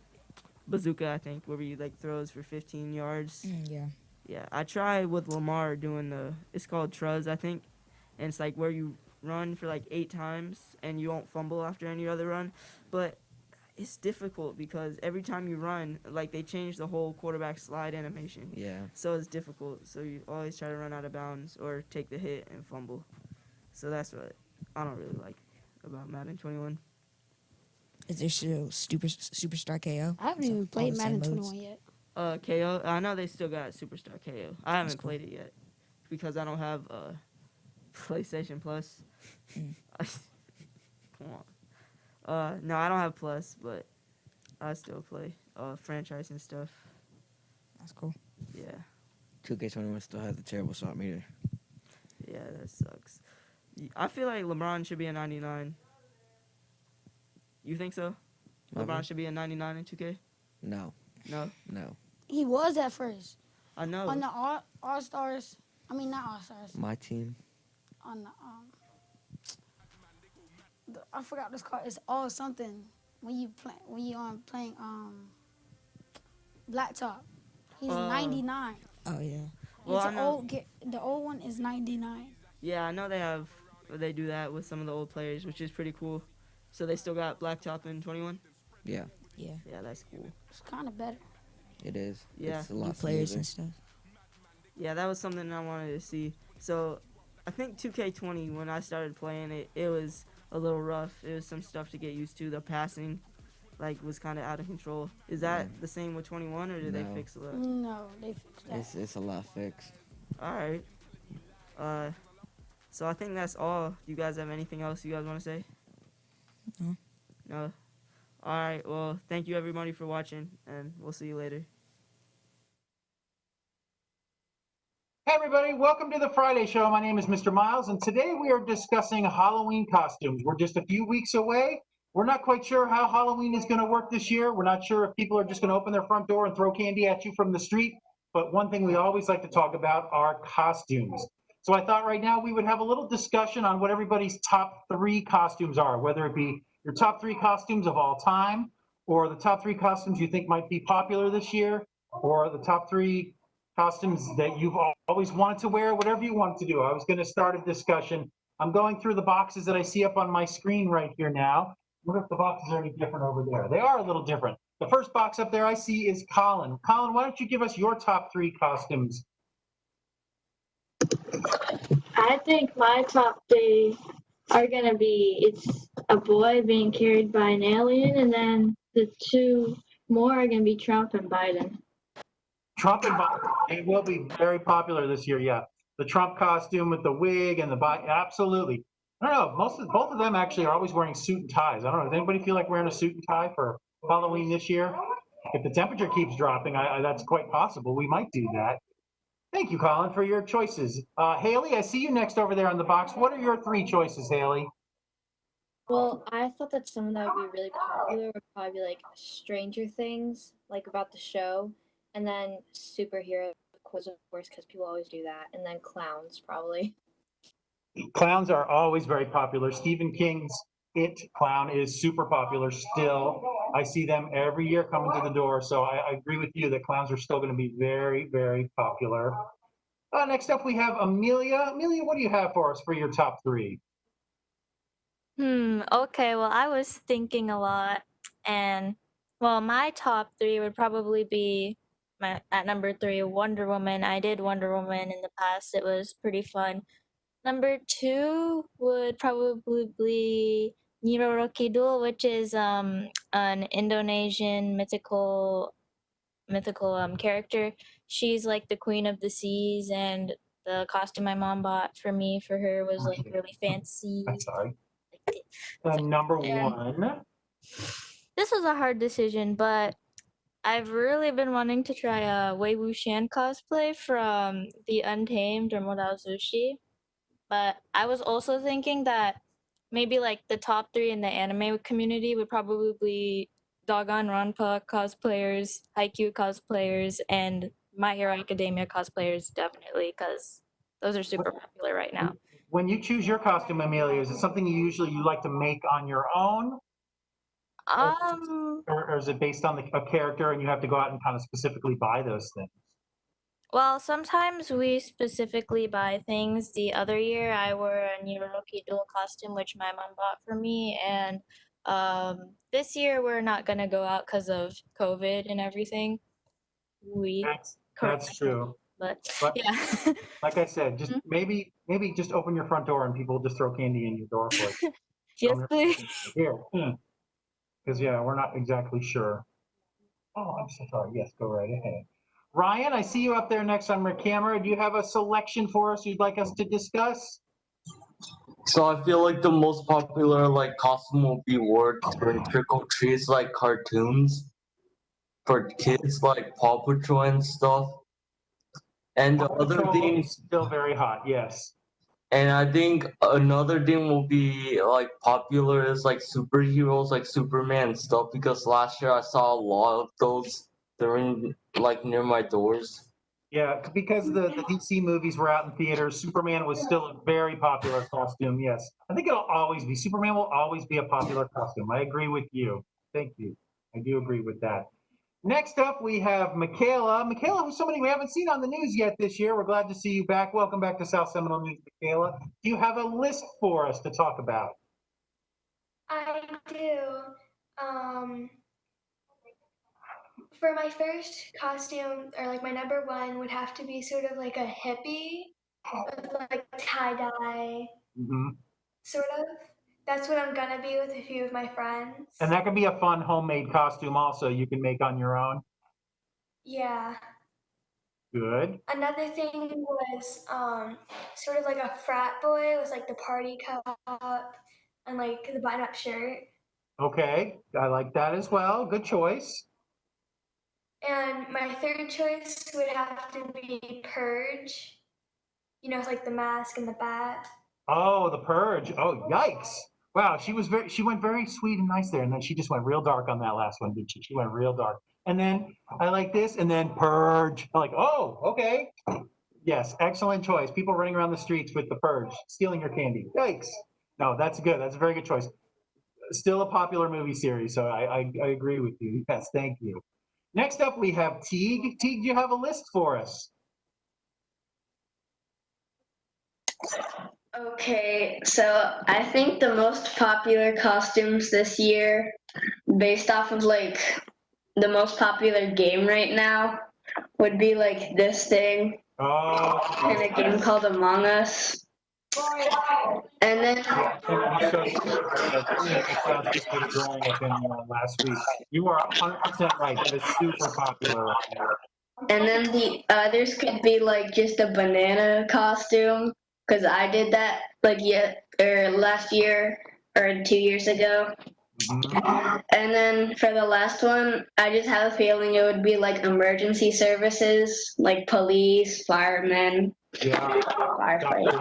bazooka, I think, where he like throws for 15 yards. Yeah. Yeah, I tried with Lamar doing it's called Truz, I think, and it's like where you run for like 8 times and you won't fumble after any other run, but it's difficult because every time you run, like they change the whole quarterback slide animation. Yeah. So it's difficult. So you always try to run out of bounds or take the hit and fumble. So that's what I don't really like about Madden 21. Is there still Superstar KO? I haven't even played Madden 21 yet. KO. I know they still got Superstar KO. I haven't played it yet because I don't have PlayStation Plus. Come on. No, I don't have Plus, but I still play franchise and stuff. That's cool. Yeah. 2K21 still has the terrible shot meter. Yeah, that sucks. I feel like LeBron should be a 99. You think so? LeBron should be a 99 in 2K? No. No? No. He was at first. I know. On the All-Stars. I mean, not All-Stars. My team. On I forgot what it's called. It's all something when you playing Blacktop. He's 99. Oh yeah. Well, The old one is 99. Yeah, I know they do that with some of the old players, which is pretty cool. So they still got Blacktop in 21? Yeah. Yeah. Yeah, that's cool. It's kind of better. It is. Yeah. It's a lot Players smoother. and stuff. Yeah, that was something I wanted to see. So I think 2K20, when I started playing it, it was a little rough. It was some stuff to get used to. The passing, was kind of out of control. Is that the same with 21, or did they fix that? No, they fixed that. It's a lot fixed. All right. So I think that's all. Do you guys have anything else you guys want to say? No. No? All right. Well, thank you, everybody, for watching, and we'll see you later. Hey everybody, welcome to the Friday Show. My name is Mr. Miles, and today we are discussing Halloween costumes. We're just a few weeks away. We're not quite sure how Halloween is going to work this year. We're not sure if people are just going to open their front door and throw candy at you from the street. But one thing we always like to talk about are costumes. So I thought right now we would have a little discussion on what everybody's top 3 costumes are, whether it be your top 3 costumes of all time, or the top 3 costumes you think might be popular this year, or the top 3 costumes that you've always wanted to wear, whatever you want to do. I was going to start a discussion. I'm going through the boxes that I see up on my screen right here now. What if the boxes are any different over there? They are a little different. The first box up there I see is Colin. Colin, why don't you give us your top 3 costumes? I think my top 3 are going to be, it's a boy being carried by an alien, and then the 2 more are going to be Trump and Biden. Trump and Biden, it will be very popular this year, yeah. The Trump costume with the wig and the Biden, absolutely. I don't know, both of them actually are always wearing suit and ties. I don't know, does anybody feel like wearing a suit and tie for Halloween this year? If the temperature keeps dropping, that's quite possible. We might do that. Thank you, Colin, for your choices. Haley, I see you next over there on the box. What are your 3 choices, Haley? Well, I thought that some that would be really popular would probably be like Stranger Things, like about the show, and then superhero, of course, because people always do that, and then clowns, probably. Clowns are always very popular. Stephen King's It clown is super popular still. I see them every year coming to the door. So I agree with you that clowns are still going to be very, very popular. Next up, we have Amelia. Amelia, what do you have for us for your top three? Okay, well, I was thinking a lot, and well, my top three would probably be at number three, Wonder Woman. I did Wonder Woman in the past, it was pretty fun. Number two would probably be Nyiro Kidul, which is an Indonesian mythical character. She's like the queen of the seas, and the costume my mom bought for me for her was like really fancy. I'm sorry. Number one. This was a hard decision, but I've really been wanting to try a Wei Wuxian cosplay from The Untamed or Modao Zushi. But I was also thinking that maybe like the top three in the anime community would probably be Dogon Ronpa cosplayers, Haikyuu cosplayers, and My Hero Academia cosplayers, definitely, because those are super popular right now. When you choose your costume, Amelia, is it something you like to make on your own? Or is it based on a character and you have to go out and kind of specifically buy those things? Well, sometimes we specifically buy things. The other year, I wore a Niroki dual costume, which my mom bought for me, and this year we're not gonna go out because of COVID and everything. That's true. But But yeah. like I said, just maybe just open your front door and people just throw candy in your door for you. Yes, please. Here. Because yeah, we're not exactly sure. Oh, I'm so sorry. Yes, go right ahead. Ryan, I see you up there next on my camera. Do you have a selection for us you'd like us to discuss? So I feel like the most popular like costume will be work during trick or treats, like cartoons for kids, like Paw Patrol and stuff. And the other thing is still very hot. Yes. And I think another thing will be like popular is like superheroes, like Superman and stuff. Because last year I saw a lot of those during like near my doors. Yeah, because the DC movies were out in theaters, Superman was still a very popular costume. Yes, I think it'll always be. Superman will always be a popular costume. I agree with you. Thank you. I do agree with that. Next up, we have Michaela. Michaela, who's somebody we haven't seen on the news yet this year. We're glad to see you back. Welcome back to South Seminole News, Michaela. Do you have a list for us to talk about? I do. For my first costume, or like my number one, would have to be sort of like a hippie with like tie-dye, sort of. That's what I'm gonna be with a few of my friends. And that could be a fun homemade costume also you can make on your own. Yeah. Good. Another thing was sort of like a frat boy with like the party cup and like the button-up shirt. Okay, I like that as well. Good choice. And my third choice would have to be Purge. You know, it's like the mask and the bat. Oh, the Purge. Oh, yikes. Wow, she went very sweet and nice there, and then she just went real dark on that last one, did she? She went real dark. And then I like this, and then Purge. I'm like, oh, okay. Yes, excellent choice. People running around the streets with the Purge, stealing your candy. Yikes. No, that's good. That's a very good choice. Still a popular movie series, so I agree with you. Yes, thank you. Next up, we have Teague. Teague, do you have a list for us? Okay, so I think the most popular costumes this year, based off of like the most popular game right now, would be like this thing in a game called Among Us. And then last week. You are 100% right. That is super popular right now. And then the others could be like just a banana costume, because I did that like last year or 2 years ago. And then for the last one, I just have a feeling it would be like emergency services, like police, firemen, firefighters.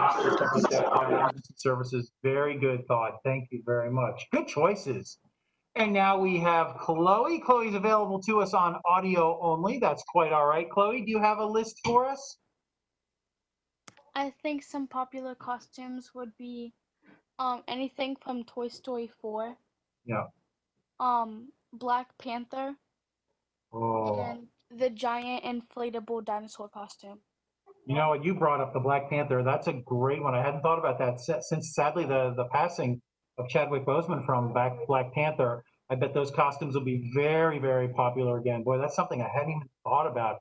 Services, very good thought. Thank you very much. Good choices. And now we have Chloe. Chloe's available to us on audio only. That's quite all right. Chloe, do you have a list for us? I think some popular costumes would be anything from Toy Story 4, Yeah. Black Panther, Oh. and the giant inflatable dinosaur costume. You know what? You brought up the Black Panther. That's a great one. I hadn't thought about that since sadly the passing of Chadwick Boseman from Black Panther. I bet those costumes will be very, very popular again. Boy, that's something I hadn't even thought about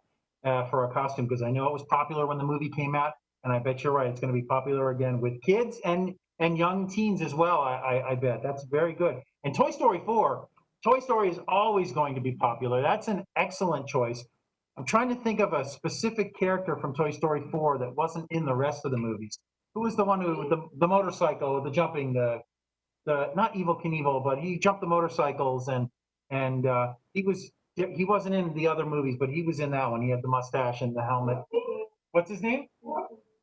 for a costume, because I know it was popular when the movie came out, and I bet you're right. It's going to be popular again with kids and young teens as well. I bet that's very good. And Toy Story 4. Toy Story is always going to be popular. That's an excellent choice. I'm trying to think of a specific character from Toy Story 4 that wasn't in the rest of the movies. Who was the one who the motorcycle, the jumping, the not Evil Knievel, but he jumped the motorcycles and he wasn't in the other movies, but he was in that one. He had the mustache and the helmet. What's his name?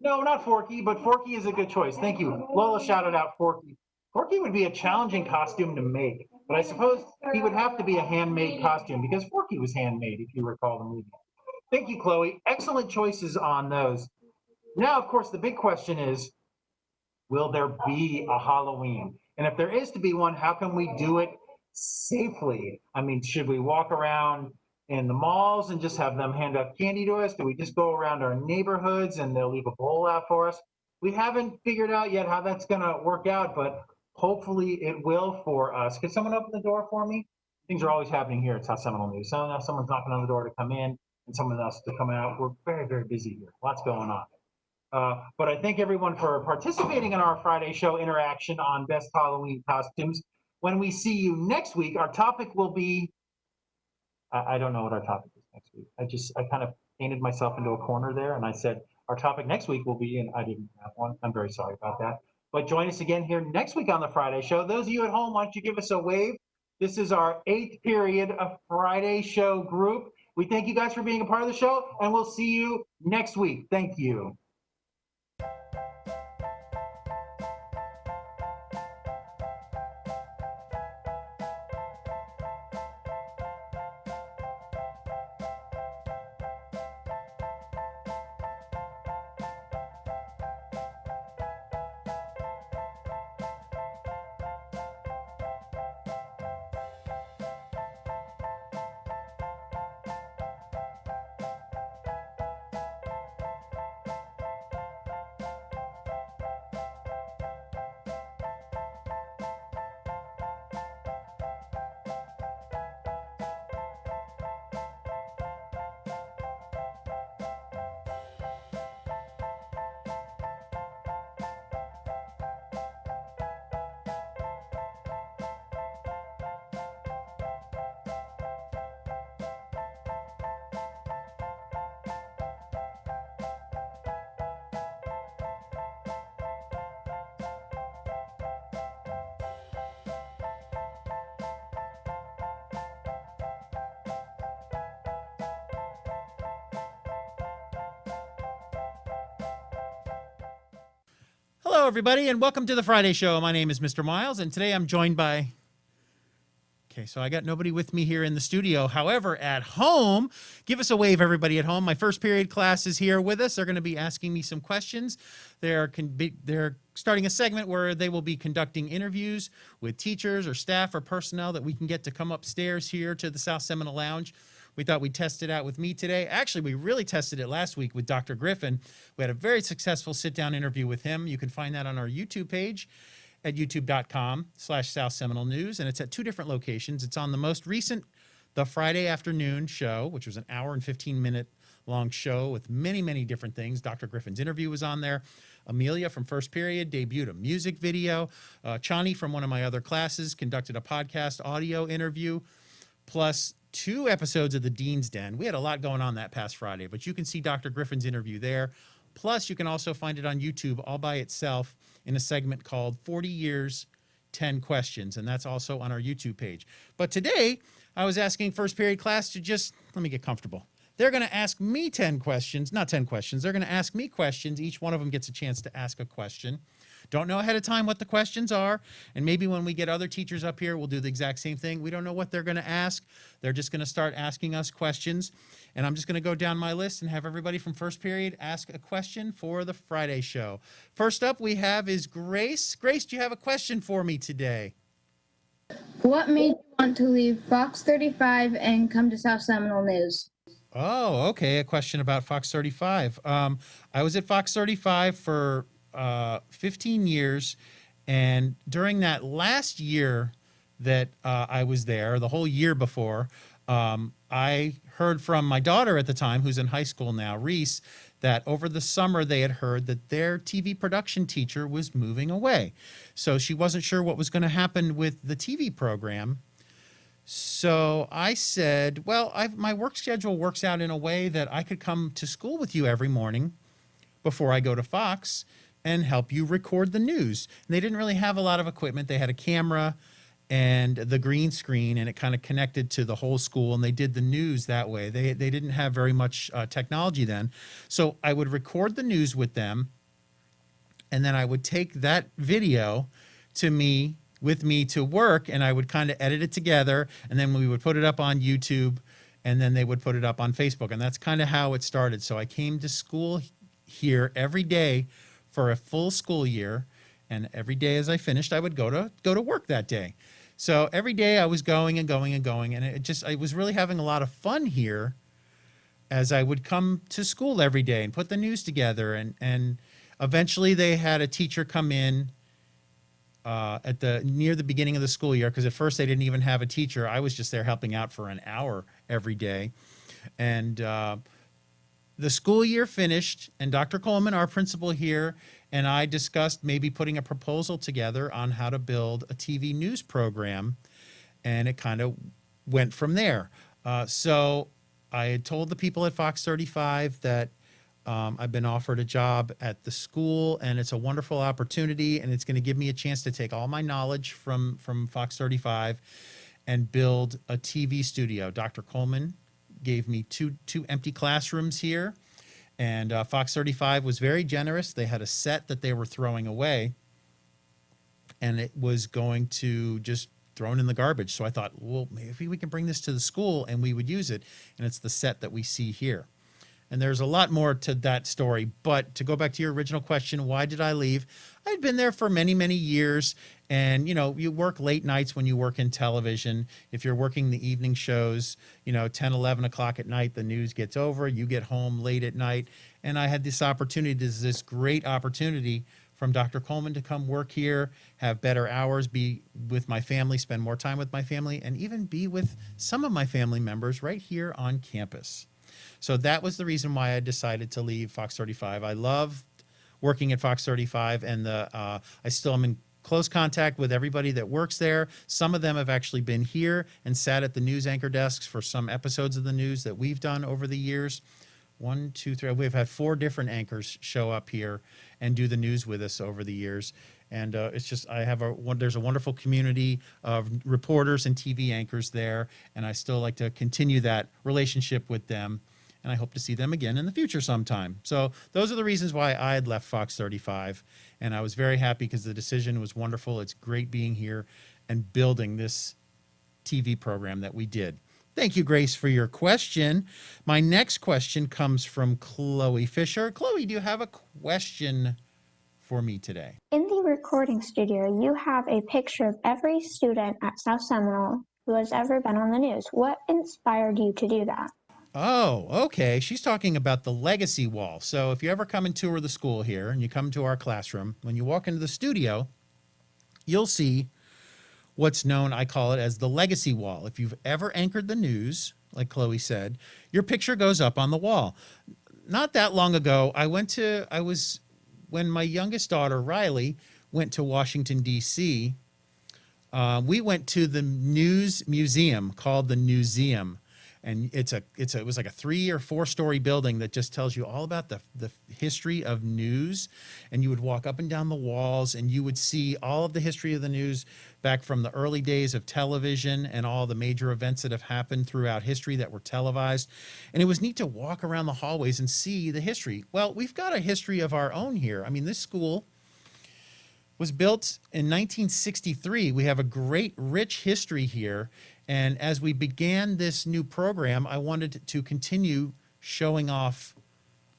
No, not Forky, but Forky is a good choice. Thank you. Lola shouted out Forky. Forky would be a challenging costume to make, but I suppose he would have to be a handmade costume because Forky was handmade, if you recall the movie. Thank you, Chloe. Excellent choices on those. Now, of course, the big question is, will there be a Halloween? And if there is to be one, how can we do it safely? I mean, should we walk around in the malls and just have them hand out candy to us? Do we just go around our neighborhoods and they'll leave a bowl out for us? We haven't figured out yet how that's going to work out, but hopefully it will for us. Could someone open the door for me? Things are always happening here at South Seminole News. Someone's knocking on the door to come in and someone else to come out. We're very, very busy here. Lots going on. But I thank everyone for participating in our Friday show interaction on Best Halloween Costumes. When we see you next week, our topic will be, I don't know what our topic is next week. I kind of painted myself into a corner there and I said, our topic next week will be, and I didn't have one. I'm very sorry about that. But join us again here next week on the Friday show. Those of you at home, why don't you give us a wave? This is our 8th period of Friday show group. We thank you guys for being a part of the show, and we'll see you next week. Thank you. Hello, everybody, and welcome to the Friday Show. My name is Mr. Miles, and today I'm joined by... Okay, so I got nobody with me here in the studio. However, at home, give us a wave, everybody at home. My first period class is here with us. They're going to be asking me some questions. They're starting a segment where they will be conducting interviews with teachers or staff or personnel that we can get to come upstairs here to the South Seminole Lounge. We thought we'd test it out with me today. Actually, we really tested it last week with Dr. Griffin. We had a very successful sit-down interview with him. You can find that on our YouTube page at youtube.com/South Seminole News, and it's at 2 different locations. It's on the most recent, the Friday afternoon show, which was an hour and 15-minute long show with many, many different things. Dr. Griffin's interview was on there. Amelia from first period debuted a music video. Chani from one of my other classes conducted a podcast audio interview, plus 2 episodes of the Dean's Den. We had a lot going on that past Friday, but you can see Dr. Griffin's interview there. Plus, you can also find it on YouTube all by itself in a segment called 40 Years, 10 Questions, and that's also on our YouTube page. But today, I was asking first period class to just, let me get comfortable. They're going to ask me 10 questions, not 10 questions. They're going to ask me questions. Each one of them gets a chance to ask a question. Don't know ahead of time what the questions are. And maybe when we get other teachers up here, we'll do the exact same thing. We don't know what they're going to ask. They're just going to start asking us questions. And I'm just going to go down my list and have everybody from first period ask a question for the Friday show. First up we have is Grace. Grace, do you have a question for me today? What made you want to leave Fox 35 and come to South Seminole News? Oh, okay. A question about Fox 35. I was at Fox 35 for 15 years. And during that last year that I was there, the whole year before, I heard from my daughter at the time, who's in high school now, Reese, that over the summer they had heard that their TV production teacher was moving away. So she wasn't sure what was going to happen with the TV program. So I said, well, my work schedule works out in a way that I could come to school with you every morning before I go to Fox and help you record the news. And they didn't really have a lot of equipment. They had a camera and the green screen, and it kind of connected to the whole school, and they did the news that way. They didn't have very much technology then. So I would record the news with them, and then I would take that video with me to work, and I would kind of edit it together, and then we would put it up on YouTube, and then they would put it up on Facebook. And that's kind of how it started. So I came to school here every day for a full school year, and every day as I finished, I would go to work that day. So every day I was going and going and going, and I was really having a lot of fun here as I would come to school every day and put the news together. And eventually they had a teacher come in near the beginning of the school year, because at first they didn't even have a teacher. I was just there helping out for an hour every day. And the school year finished, and Dr. Coleman, our principal here, and I discussed maybe putting a proposal together on how to build a TV news program, and it kind of went from there. So I had told the people at Fox 35 that I've been offered a job at the school, and it's a wonderful opportunity, and it's going to give me a chance to take all my knowledge from Fox 35 and build a TV studio. Dr. Coleman gave me two empty classrooms here, and Fox 35 was very generous. They had a set that they were throwing away, and it was going to just thrown in the garbage. So I thought, well, maybe we can bring this to the school and we would use it, and it's the set that we see here. And there's a lot more to that story. But to go back to your original question, why did I leave? I'd been there for many, many years. And, you work late nights when you work in television. If you're working the evening shows, 10, 11 o'clock at night, the news gets over. You get home late at night. And I had this great opportunity from Dr. Coleman to come work here, have better hours, be with my family, spend more time with my family, and even be with some of my family members right here on campus. So that was the reason why I decided to leave Fox 35. I loved working at Fox 35, and I still am in close contact with everybody that works there. Some of them have actually been here and sat at the news anchor desks for some episodes of the news that we've done over the years. 1, 2, 3. We've had 4 different anchors show up here and do the news with us over the years. And it's just, there's a wonderful community of reporters and TV anchors there, and I still like to continue that relationship with them. And I hope to see them again in the future sometime. So those are the reasons why I had left Fox 35. And I was very happy because the decision was wonderful. It's great being here and building this TV program that we did. Thank you, Grace, for your question. My next question comes from Chloe Fisher. Chloe, do you have a question for me today? In the recording studio, you have a picture of every student at South Seminole who has ever been on the news. What inspired you to do that? Oh, okay. She's talking about the legacy wall. So if you ever come and tour the school here and you come to our classroom, when you walk into the studio, you'll see what's known, I call it, as the legacy wall. If you've ever anchored the news, like Chloe said, your picture goes up on the wall. Not that long ago, when my youngest daughter, Riley, went to Washington, D.C., we went to the news museum called the Newseum. And it was like a 3 or 4 story building that just tells you all about the history of news. And you would walk up and down the walls and you would see all of the history of the news back from the early days of television and all the major events that have happened throughout history that were televised. And it was neat to walk around the hallways and see the history. Well, we've got a history of our own here. I mean, this school was built in 1963. We have a great, rich history here. And as we began this new program, I wanted to continue showing off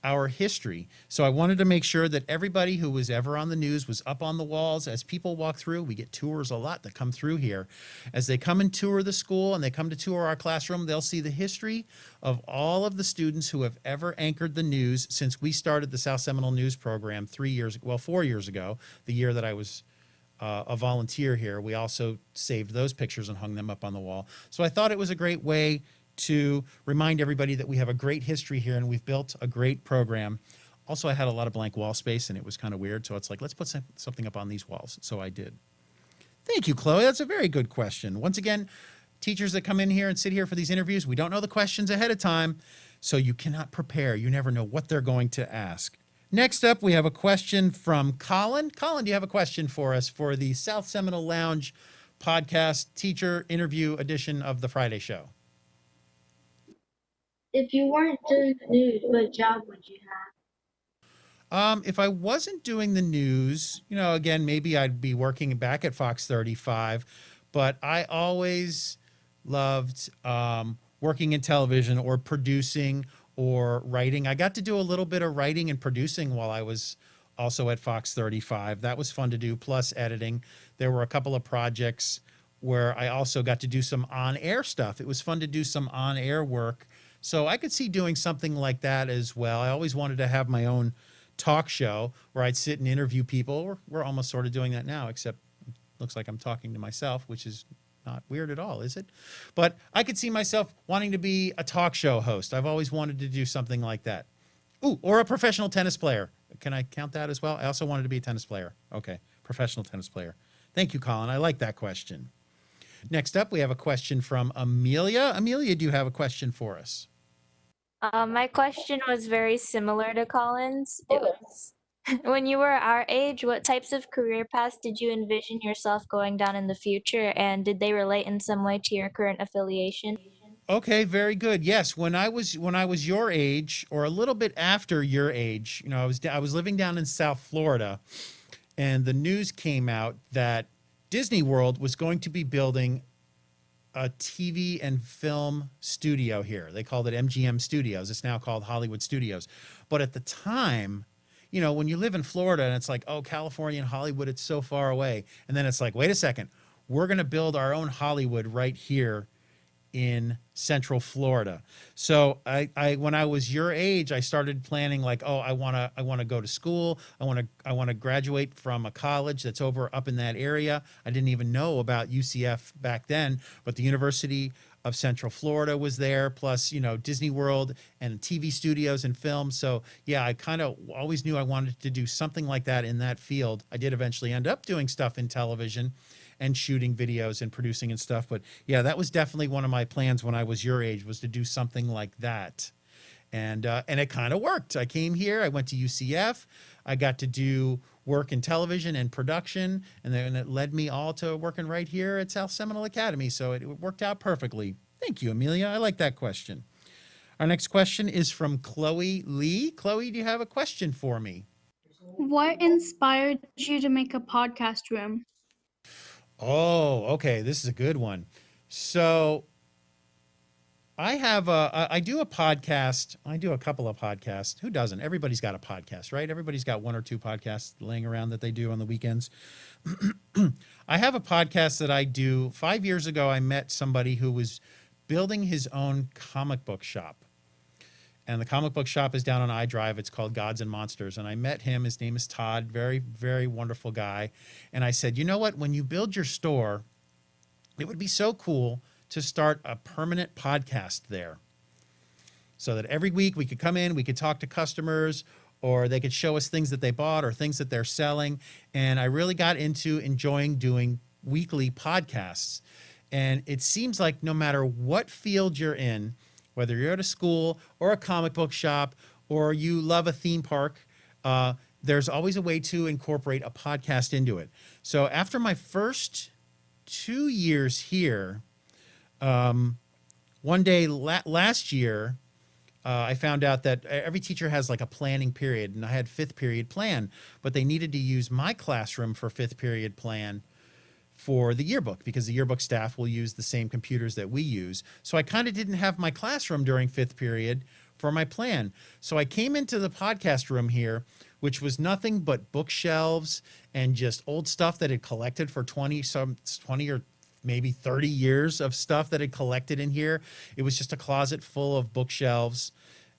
our history. So I wanted to make sure that everybody who was ever on the news was up on the walls. As people walk through, we get tours a lot that come through here. As they come and tour the school and they come to tour our classroom, they'll see the history of all of the students who have ever anchored the news since we started the South Seminole News program 4 years ago, the year that I was a volunteer here. We also saved those pictures and hung them up on the wall. So I thought it was a great way to remind everybody that we have a great history here and we've built a great program. Also, I had a lot of blank wall space and it was kind of weird. So it's like, let's put something up on these walls. So I did. Thank you, Chloe. That's a very good question. Once again, teachers that come in here and sit here for these interviews, we don't know the questions ahead of time, so you cannot prepare. You never know what they're going to ask. Next up, we have a question from Colin. Colin, do you have a question for us for the South Seminole Lounge podcast teacher interview edition of the Friday show? If you weren't doing the news, what job would you have? If I wasn't doing the news, again, maybe I'd be working back at Fox 35, but I always loved working in television or producing or writing. I got to do a little bit of writing and producing while I was also at Fox 35. That was fun to do, plus editing. There were a couple of projects where I also got to do some on-air stuff. It was fun to do some on-air work. So I could see doing something like that as well. I always wanted to have my own talk show where I'd sit and interview people. We're almost sort of doing that now, except it looks like I'm talking to myself, which is not weird at all, is it? But I could see myself wanting to be a talk show host. I've always wanted to do something like that. Ooh, or a professional tennis player. Can I count that as well? I also wanted to be a tennis player. Okay, professional tennis player. Thank you, Colin. I like that question. Next up, we have a question from Amelia. Amelia, do you have a question for us? My question was very similar to Colin's. It was, when you were our age, what types of career paths did you envision yourself going down in the future, and did they relate in some way to your current affiliation? Okay, very good. Yes, when I was your age, or a little bit after your age, I was living down in South Florida, and the news came out that Disney World was going to be building a TV and film studio here. They called it MGM Studios. It's now called Hollywood Studios. But at the time, when you live in Florida and it's like, oh, California and Hollywood, it's so far away. And then it's like, wait a second, we're going to build our own Hollywood right here in Central Florida. So I when I was your age, I started planning like, oh, I want to go to school. I want to graduate from a college that's up in that area. I didn't even know about UCF back then, but the University of Central Florida was there, plus, Disney World and TV studios and film. So yeah, I kind of always knew I wanted to do something like that in that field. I did eventually end up doing stuff in television and shooting videos and producing and stuff. But yeah, that was definitely one of my plans when I was your age, was to do something like that. And it kind of worked. I came here, I went to UCF, I got to do work in television and production, and then it led me all to working right here at South Seminole Academy. So it worked out perfectly. Thank you, Amelia. I like that question. Our next question is from Chloe Lee. Chloe, do you have a question for me? What inspired you to make a podcast room? Oh, okay. This is a good one. So I do a podcast. I do a couple of podcasts. Who doesn't? Everybody's got a podcast, right? Everybody's got one or two podcasts laying around that they do on the weekends. I have a podcast that I do. 5 years ago, I met somebody who was building his own comic book shop. And the comic book shop is down on iDrive. It's called Gods and Monsters. And I met him. His name is Todd. Very, very wonderful guy. And I said, you know what? When you build your store, it would be so cool to start a permanent podcast there, so that every week we could come in, we could talk to customers, or they could show us things that they bought or things that they're selling. And I really got into enjoying doing weekly podcasts. And it seems like no matter what field you're in, whether you're at a school or a comic book shop, or you love a theme park, there's always a way to incorporate a podcast into it. So after my first 2 years here, one day last year, I found out that every teacher has like a planning period, and I had fifth period plan, but they needed to use my classroom for fifth period plan for the yearbook because the yearbook staff will use the same computers that we use. So I kind of didn't have my classroom during fifth period for my plan. So I came into the podcast room here, which was nothing but bookshelves and just old stuff that had collected for 20 or maybe 30 years of stuff that had collected in here. It was just a closet full of bookshelves.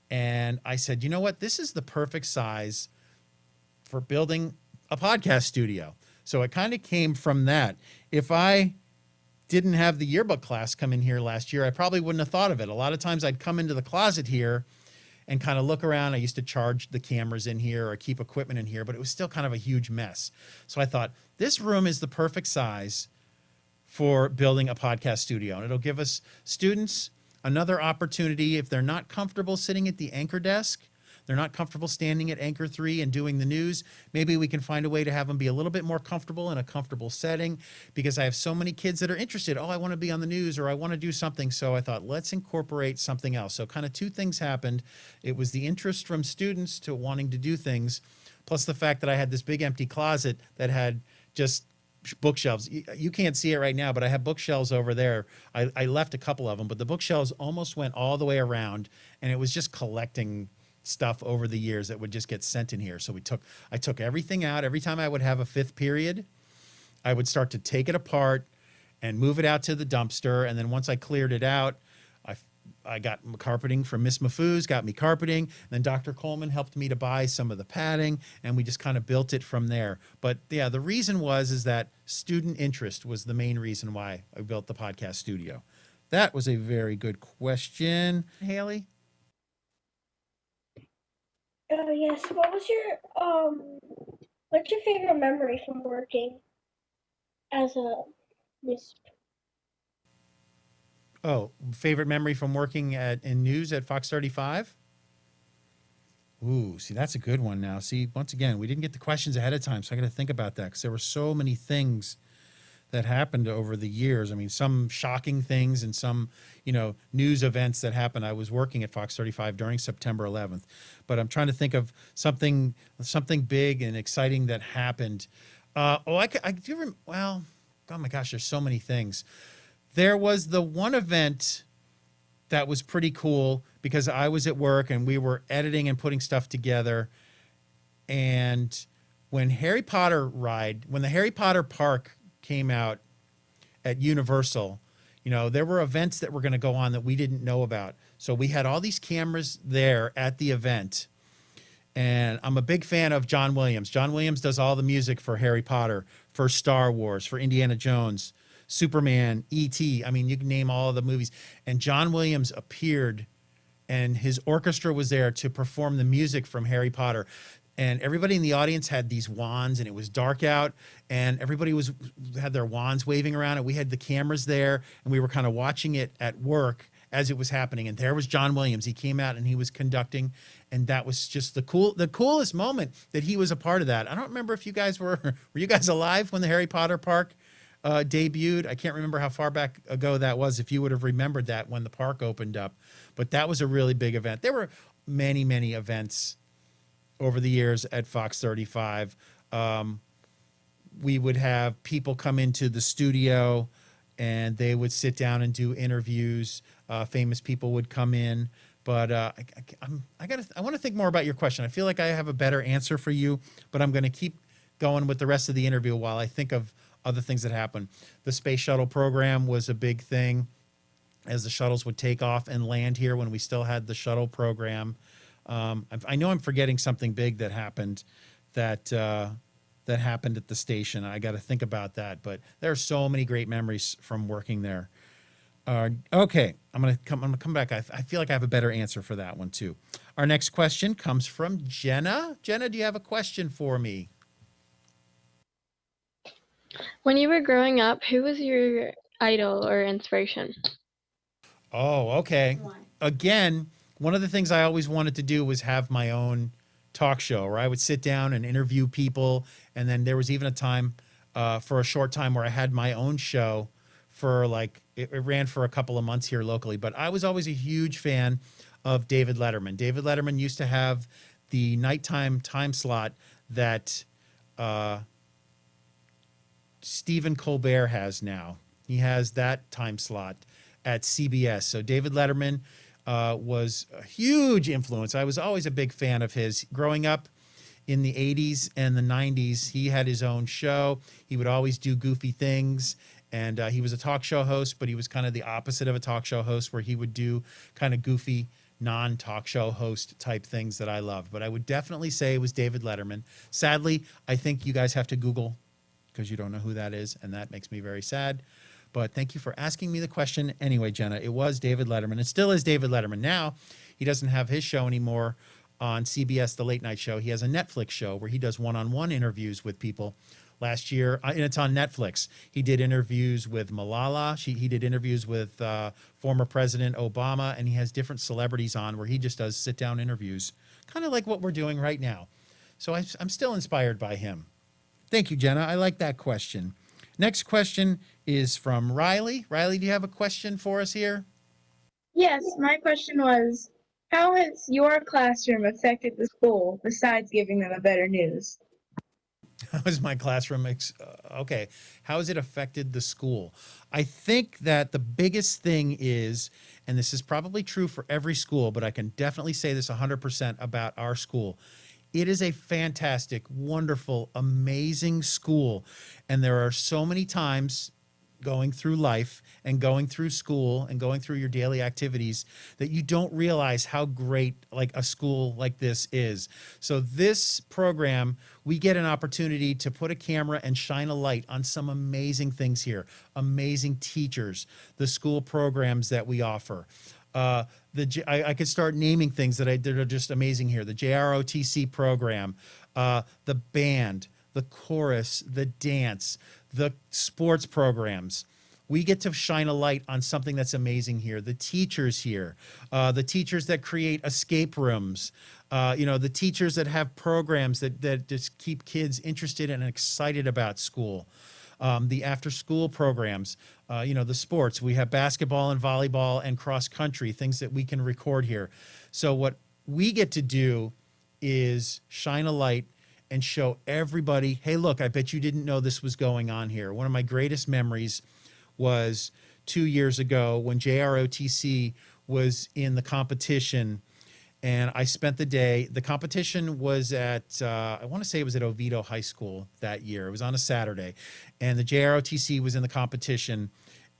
And I said, you know what? This is the perfect size for building a podcast studio. So it kind of came from that. If I didn't have the yearbook class come in here last year, I probably wouldn't have thought of it. A lot of times I'd come into the closet here and kind of look around. I used to charge the cameras in here or keep equipment in here, but it was still kind of a huge mess. So I thought this room is the perfect size for building a podcast studio. And it'll give us students another opportunity if they're not comfortable sitting at the anchor desk, they're not comfortable standing at anchor 3 and doing the news, maybe we can find a way to have them be a little bit more comfortable in a comfortable setting, because I have so many kids that are interested. Oh, I want to be on the news, or I want to do something. So I thought, let's incorporate something else. So kind of two things happened. It was the interest from students to wanting to do things, plus the fact that I had this big empty closet that had just bookshelves. You can't see it right now, but I have bookshelves over there. I left a couple of them, but the bookshelves almost went all the way around, and it was just collecting stuff over the years that would just get sent in here. So I took everything out. Every time I would have a fifth period, I would start to take it apart and move it out to the dumpster. And then once I cleared it out, I got carpeting from Miss Mafouz, got me carpeting. Then Dr. Coleman helped me to buy some of the padding, and we just kind of built it from there. But yeah, the reason is that student interest was the main reason why I built the podcast studio. That was a very good question, Haley. Yes. What's your favorite memory from working as a Miss? Oh, favorite memory from working in news at Fox 35? Ooh, see, that's a good one now. See, once again, we didn't get the questions ahead of time, so I got to think about that because there were so many things that happened over the years. I mean, some shocking things and some, news events that happened. I was working at Fox 35 during September 11th, but I'm trying to think of something big and exciting that happened. Oh my gosh, there's so many things. There was the one event that was pretty cool because I was at work and we were editing and putting stuff together. And when the Harry Potter park came out at Universal, there were events that were going to go on that we didn't know about. So we had all these cameras there at the event. And I'm a big fan of John Williams. John Williams does all the music for Harry Potter, for Star Wars, for Indiana Jones, Superman, E.T. I mean, you can name all of the movies. And John Williams appeared, and his orchestra was there to perform the music from Harry Potter. And everybody in the audience had these wands, and it was dark out, and everybody had their wands waving around, and we had the cameras there, and we were kind of watching it at work as it was happening. And there was John Williams. He came out and he was conducting, and that was just the coolest moment that he was a part of that. I don't remember if you guys were you guys alive when the Harry Potter park debuted? I can't remember how far back ago that was, if you would have remembered that when the park opened up, but that was a really big event. There were many, many events over the years at Fox 35. We would have people come into the studio and they would sit down and do interviews. Famous people would come in, but I want to think more about your question. I feel like I have a better answer for you, but I'm going to keep going with the rest of the interview while I think of other things that happened. The space shuttle program was a big thing as the shuttles would take off and land here when we still had the shuttle program. I know I'm forgetting something big that happened that happened at the station. I got to think about that, but there are so many great memories from working there. Okay, I'm gonna come back. I feel like I have a better answer for that one too. Our next question comes from Jenna. Jenna, do you have a question for me? When you were growing up, who was your idol or inspiration? Oh, okay. Again, one of the things I always wanted to do was have my own talk show where I would sit down and interview people. And then there was even a time, for a short time, where I had my own show for it ran for a couple of months here locally. But I was always a huge fan of David Letterman. David Letterman used to have the nighttime time slot that Stephen Colbert has now. He has that time slot at CBS. So David Letterman was a huge influence. I was always a big fan of his. Growing up in the 80s and the 90s, he had his own show. He would always do goofy things. And he was a talk show host, but he was kind of the opposite of a talk show host, where he would do kind of goofy, non-talk show host type things that I loved. But I would definitely say it was David Letterman. Sadly, I think you guys have to Google, because you don't know who that is, and that makes me very sad. But thank you for asking me the question. Anyway, Jenna, it was David Letterman. It still is David Letterman. Now, he doesn't have his show anymore on CBS, The Late Night Show. He has a Netflix show where he does one-on-one interviews with people. Last year, and it's on Netflix, he did interviews with Malala. He did interviews with former President Obama, and he has different celebrities on where he just does sit-down interviews, kind of like what we're doing right now. So I'm still inspired by him. Thank you, Jenna. I like that question. Next question is from Riley. Riley, do you have a question for us here? Yes, my question was, how has your classroom affected the school besides giving them a better news? How is my classroom? Okay. How has it affected the school? I think that the biggest thing is, and this is probably true for every school, but I can definitely say this 100% about our school. It is a fantastic, wonderful, amazing school. And there are so many times going through life and going through school and going through your daily activities that you don't realize how great like a school like this is. So this program, we get an opportunity to put a camera and shine a light on some amazing things here, amazing teachers, the school programs that we offer. I could start naming things that are just amazing here. The JROTC program, the band, the chorus, the dance, the sports programs. We get to shine a light on something that's amazing here. The teachers here, the teachers that create escape rooms, the teachers that have programs that just keep kids interested and excited about school. The after-school programs, the sports. We have basketball and volleyball and cross-country, things that we can record here. So what we get to do is shine a light and show everybody, hey, look, I bet you didn't know this was going on here. One of my greatest memories was 2 years ago when JROTC was in the competition, and I spent the day. The competition was at, I want to say it was at Oviedo High School that year. It was on a Saturday, and the JROTC was in the competition.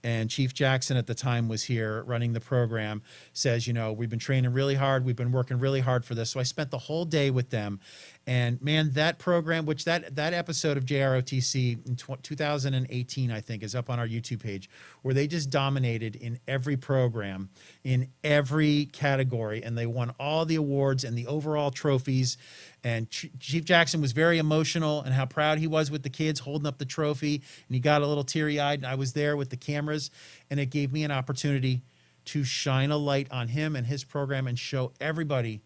And Chief Jackson at the time was here running the program, says, we've been training really hard. We've been working really hard for this. So I spent the whole day with them. And man, that program, which that episode of JROTC in 2018, I think, is up on our YouTube page, where they just dominated in every program, in every category. And they won all the awards and the overall trophies. And Chief Jackson was very emotional and how proud he was with the kids holding up the trophy. And he got a little teary-eyed. And I was there with the cameras. And it gave me an opportunity to shine a light on him and his program and show everybody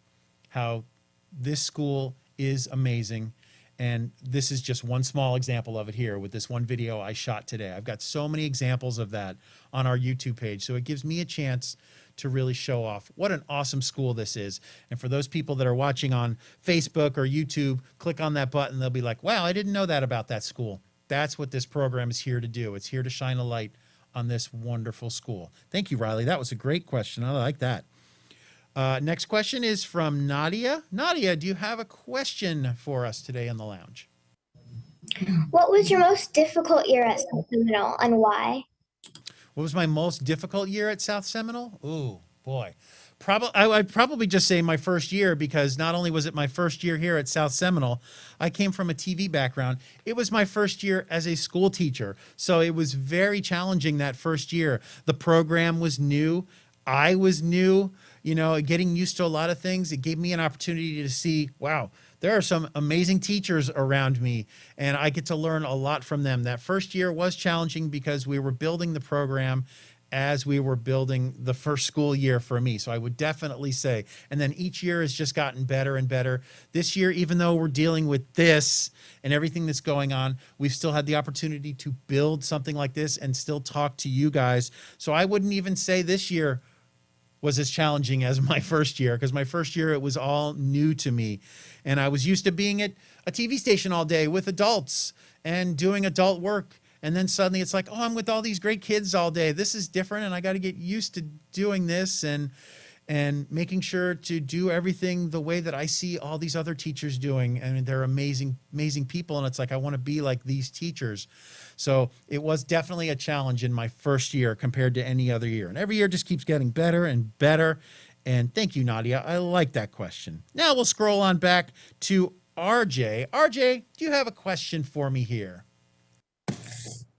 how this school is amazing. And this is just one small example of it here with this one video I shot today. I've got so many examples of that on our YouTube page. So it gives me a chance to really show off what an awesome school this is. And for those people that are watching on Facebook or YouTube, click on that button. They'll be like, wow, I didn't know that about that school. That's what this program is here to do. It's here to shine a light on this wonderful school. Thank you, Riley. That was a great question. I like that. Next question is from Nadia. Nadia, do you have a question for us today in the lounge? What was your most difficult year at Seminole and why? What was my most difficult year at South Seminole? Ooh, boy. I'd probably just say my first year, because not only was it my first year here at South Seminole, I came from a TV background. It was my first year as a school teacher. So it was very challenging that first year. The program was new. I was new, getting used to a lot of things. It gave me an opportunity to see, wow, there are some amazing teachers around me, and I get to learn a lot from them. That first year was challenging because we were building the program as we were building the first school year for me. So I would definitely say, and then each year has just gotten better and better. This year, even though we're dealing with this and everything that's going on, we've still had the opportunity to build something like this and still talk to you guys. So I wouldn't even say this year was as challenging as my first year, because my first year it was all new to me. And I was used to being at a TV station all day with adults and doing adult work. And then suddenly it's like, oh, I'm with all these great kids all day. This is different, and I got to get used to doing this and making sure to do everything the way that I see all these other teachers doing. I mean, they're amazing, amazing people. And it's like, I want to be like these teachers. So it was definitely a challenge in my first year compared to any other year. And every year just keeps getting better and better. And thank you, Nadia. I like that question. Now we'll scroll on back to RJ. RJ, do you have a question for me here?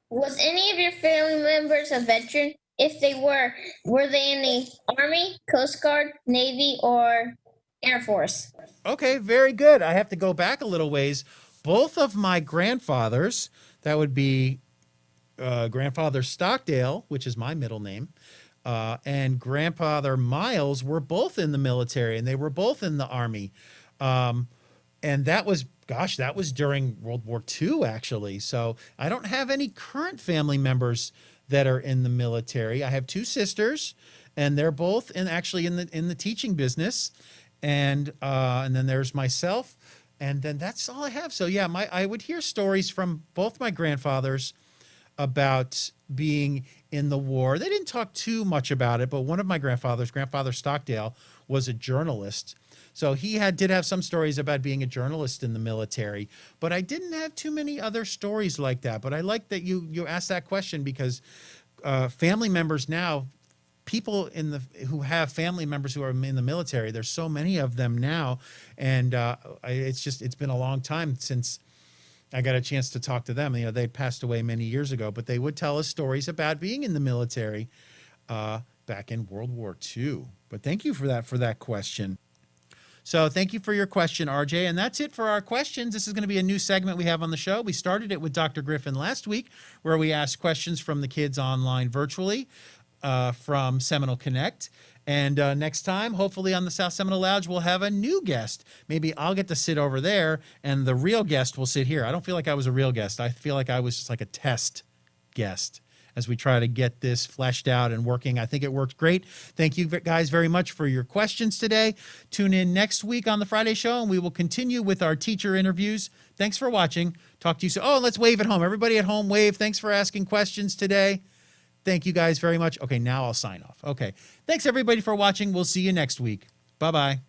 Was any of your family members a veteran? If they were they in the Army, Coast Guard, Navy, or Air Force? Okay, very good. I have to go back a little ways. Both of my grandfathers, that would be grandfather Stockdale, which is my middle name, and grandfather Miles were both in the military, and they were both in the Army. And that was, gosh, that was during World War II, actually. So I don't have any current family members that are in the military. I have two sisters, and they're both actually in the teaching business. And then there's myself, and then that's all I have. So yeah, I would hear stories from both my grandfathers about being in the war. They didn't talk too much about it, but one of my grandfathers, Grandfather Stockdale, was a journalist. So he did have some stories about being a journalist in the military, but I didn't have too many other stories like that. But I like that you asked that question, because family members now, people who have family members who are in the military, there's so many of them now, and it's been a long time since I got a chance to talk to them. You know, they passed away many years ago, but they would tell us stories about being in the military back in World War II. But thank you for that question. So thank you for your question, RJ. And that's it for our questions. This is going to be a new segment we have on the show. We started it with Dr. Griffin last week, where we asked questions from the kids online virtually from Seminole Connect. And next time, hopefully on the South Seminole Lounge, we'll have a new guest. Maybe I'll get to sit over there, and the real guest will sit here. I don't feel like I was a real guest. I feel like I was just like a test guest as we try to get this fleshed out and working. I think it worked great. Thank you guys very much for your questions today. Tune in next week on the Friday show, and we will continue with our teacher interviews. Thanks for watching. Talk to you soon. Oh, let's wave at home. Everybody at home, wave. Thanks for asking questions today. Thank you guys very much. Okay, now I'll sign off. Okay. Thanks everybody for watching. We'll see you next week. Bye-bye.